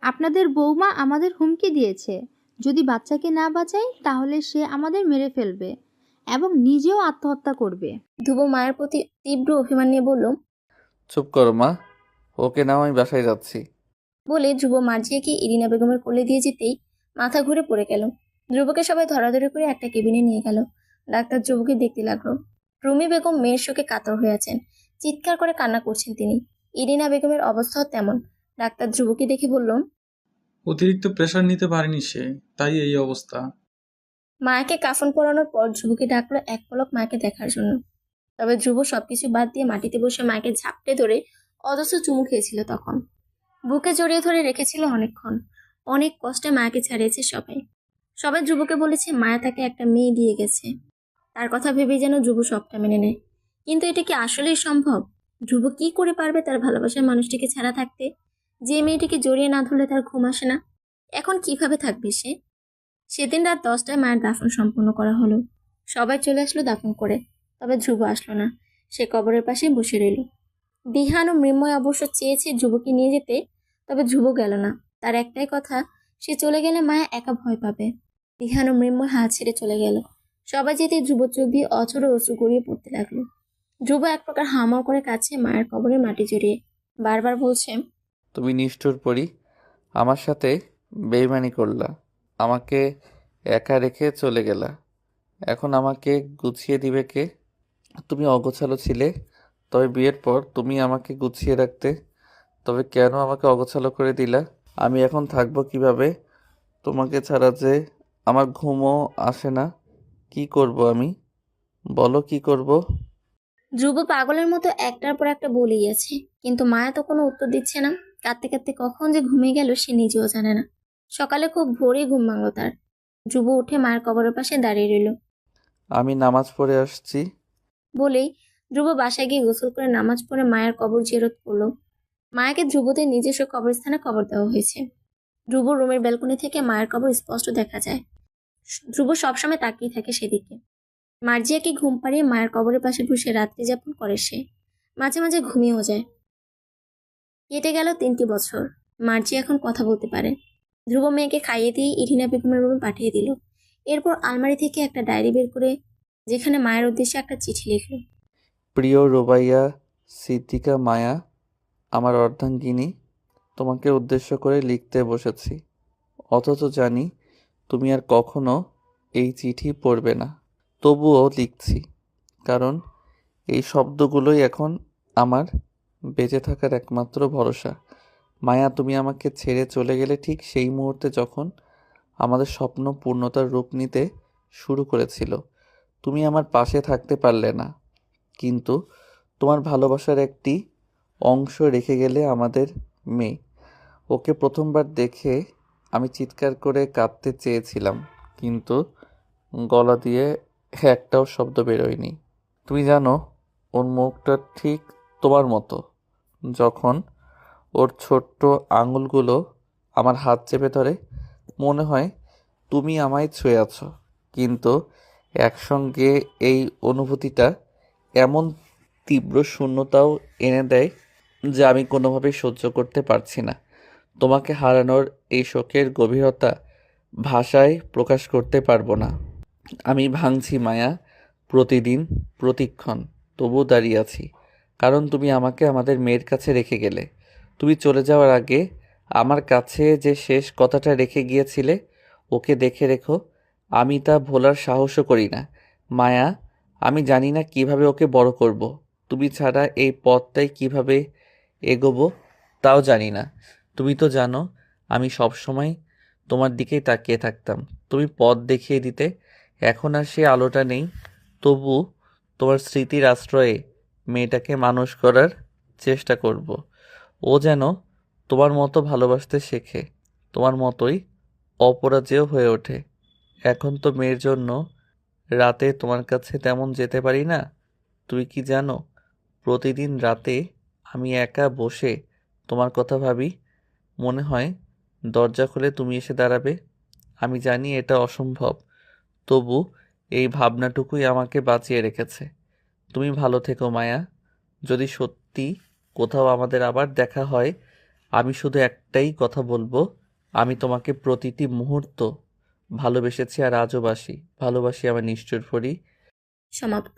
আপনাদের বৌমা আমাদের হুমকি দিয়েছে, যদি বাচ্চাকে না বাঁচাই তাহলে সে আমাদের মেরে ফেলবে এবং নিজেও আত্মহত্যা করবে। ধ্রুব মায়ের প্রতি তীব্র অভিমান নিয়ে বলল, চুপ করো মা, ওকে নাও, আমি বাসায় যাচ্ছি। বলে ধ্রুব মার্জিয়াকে ইরিনা বেগমের কোলে দিয়ে যেতেই মাথা ঘুরে পড়ে গেল। ধ্রুবকে সবাই ধরাধরি করে একটা কেবিনে নিয়ে গেল। ডাক্তার ধ্রুবকে দেখতে লাগলো। রুমি বেগম মেয়ের শোকে কাতর হয়ে আছেন, চিৎকার করে কান্না করছেন তিনি। ইরিনা বেগমের অবস্থাও তেমন। ডাক্তার ধ্রুবকে দেখে বলল, অতিরিক্ত প্রেশার নিতে পারেনি সে, তাই এই অবস্থা। মায়াকে কাফন পরানোর পর ধ্রুবকে ডাকলো এক পলক মায়াকে দেখার জন্য। তবে ধ্রুব সবকিছু বাদ দিয়ে মাটিতে বসে মায়াকে ঝাপটে ধরে অজস্র চুমু খেয়েছিল তখন। বুকে জড়িয়ে ধরে রেখেছিল অনেকক্ষণ। অনেক কষ্টে মায়াকে ছাড়িয়েছে সবাই। সবাই ধ্রুবকে বলেছে মায়া তাকে একটা মেয়ে দিয়ে গেছে। তার কথা ভেবেই যেন ধ্রুব সবটা মেনে নেয়। কিন্তু এটা কি আসলেই সম্ভব? ধ্রুব কি করে পারবে তার ভালোবাসার মানুষটিকে ছাড়া থাকতে? যে মেয়েটিকে জড়িয়ে না ধরলে তার ঘুম আসে না, এখন কিভাবে থাকবে সে? সেদিন রাত 10টায় মায়ের দাফন সম্পূর্ণ করা হলো। সবাই চলে আসলো দাফন করে, তবে ধ্রুব আসলো না। সে কবরের পাশেই বসে রইল। দিহান ও মৃন্ময় অবশ্য চেয়েছে ধ্রুবকে নিয়ে যেতে, তবে ধ্রুব গেল না। তার একটাই কথা, সে চলে গেলে মায়া একা ভয় পাবে। দিহান ও মৃন্ময় হাত ছেড়ে চলে গেল। সবাই যেতে ধ্রুব চোখ দিয়ে অঝরে অশ্রু গড়িয়ে পড়তে লাগলো। ধ্রুব এক প্রকার হামাও করে কাছে মায়ের কবরে মাটি জড়িয়ে বারবার বলছে, তুমি নিষ্ঠুর পরি, আমার সাথে বেইমানি করলা, আমাকে একা রেখে চলে গেলা। এখন আমাকে গুছিয়ে দিবে কে? তুমি অগোছালো ছিলে, তবে বিয়ের পর তুমি আমাকে গুছিয়ে রাখতে। তবে কেন আমাকে অগোছালো করে দিলা? আমি এখন থাকবো কিভাবে তোমাকে ছাড়া? যে আমার ঘুমও আসে না। কি করব আমি? বলো কি করব? ধ্রুব পাগলের মতো একটার পর একটা বলেই আছে, কিন্তু মায়া তো কোনো উত্তর দিচ্ছে না। কাঁদতে কাঁদতে কখন যে ঘুমিয়ে গেল সে নিজেও জানে না। সকালে খুব ভোরেই ঘুম ভাঙল তার। ধ্রুব উঠে মায়ের কবরের পাশে দাঁড়িয়ে রইল। আমি নামাজ পড়ে আসছি। বলেই ধ্রুব বাসায় গিয়ে গোসল করে নামাজ পড়ে মায়ের কবর জিয়ারত করলো। মায়াকে ধ্রুবদের নিজস্ব কবরস্থানে কবর দেওয়া হয়েছে। ধ্রুব রুমের ব্যালকনি থেকে মায়ের কবর স্পষ্ট দেখা যায়। ধ্রুব সবসময় তাকিয়ে থাকে সেদিকে। মার্জিয়াকে ঘুম পাড়িয়ে মায়ের কবরের পাশে বসে রাত্রি যাপন করে সে। মাঝে মাঝে ঘুমিয়েও যায়। কেটে গেল 3টি বছর। মার্জি এখন কথা বলতে পারে। ধ্রুব মেয়েকে খাইয়ে দিয়ে ইরিনা বেগমের রুমে পাঠিয়ে দিল। এরপর আলমারি থেকে একটা ডায়েরি বের করে যেখানে মায়ের উদ্দেশ্যে একটা চিঠি লিখল। প্রিয় রোবাইয়া সিদ্দিকা মায়া, আমার অর্ধাঙ্গিনী, তোমাকে উদ্দেশ্য করে লিখতে বসেছি। অথচ জানি তুমি আর কখনো এই চিঠি পড়বে না, তবুও লিখছি, কারণ এই শব্দগুলোই এখন আমার বেঁচে থাকার একমাত্র ভরসা। মায়া, তুমি আমাকে ছেড়ে চলে গেলে ঠিক সেই মুহূর্তে যখন আমাদের স্বপ্ন পূর্ণতার রূপ নিতে শুরু করেছিল। তুমি আমার পাশে থাকতে পারলে না, কিন্তু তোমার ভালোবাসার একটি অংশ রেখে গেলে আমাদের মেয়ে। ওকে প্রথমবার দেখে আমি চিৎকার করে কাঁদতে চেয়েছিলাম, কিন্তু গলা দিয়ে একটাও শব্দ বেরোয়নি। তুমি জানো, ওর মুখটা ঠিক তোমার মতো, যখন ওর ছোট্ট আঙুলগুলো আমার হাত চেপে ধরে, মনে হয় তুমি আমায় ছুঁয়ে আছো। কিন্তু একসঙ্গে এই অনুভূতিটা এমন তীব্র শূন্যতাও এনে দেয় যে আমি কোনোভাবেই সহ্য করতে পারছি না। তোমাকে হারানোর এই শোকের গভীরতা ভাষায় প্রকাশ করতে পারবো না। আমি ভাঙছি মায়া, প্রতিদিন, প্রতিক্ষণ। তবুও দাঁড়িয়ে আছি, কারণ তুমি আমাকে আমাদের মেয়ের কাছে রেখে গেলে। তুমি চলে যাওয়ার আগে আমার কাছে যে শেষ কথাটা রেখে গিয়েছিলে, ওকে দেখে রেখো। আমি তা ভোলার সাহসও করি না মায়া। আমি জানি না কিভাবে ওকে বড় করব। তুমি ছাড়া এই পথটাই কিভাবে এগোবো তাও জানি না। তুমি তো জানো আমি সবসময় তোমার দিকেই তাকিয়ে থাকতাম। তুমি পথ দেখিয়ে দিতে। এখন আর সে আলোটা নেই, তবু তোমার স্মৃতির আশ্রয়ে মেয়েটাকে মানুষ করার চেষ্টা করব। ও যেন তোমার মতো ভালোবাসতে শেখে, তোমার মতোই অপরাজেয় হয়ে ওঠে। এখন তো মেয়ের জন্য রাতে তোমার কাছে তেমন যেতে পারি না। তুই কি জানো, প্রতিদিন রাতে আমি একা বসে তোমার কথা ভাবি। মনে হয় দরজা খুলে তুমি এসে দাঁড়াবে। আমি জানি এটা অসম্ভব, তবু এই ভাবনাটুকুই আমাকে বাঁচিয়ে রেখেছে। তুমি ভালো থেকো মায়া। যদি সত্যি কোথাও আমাদের আবার দেখা হয়, আমি শুধু একটাই কথা বলবো, আমি তোমাকে প্রতিটি মুহূর্ত ভালোবেসেছি আর আজও বাসি। ভালোবাসি আমার নিষ্ঠুর পরী। সমাপ্ত।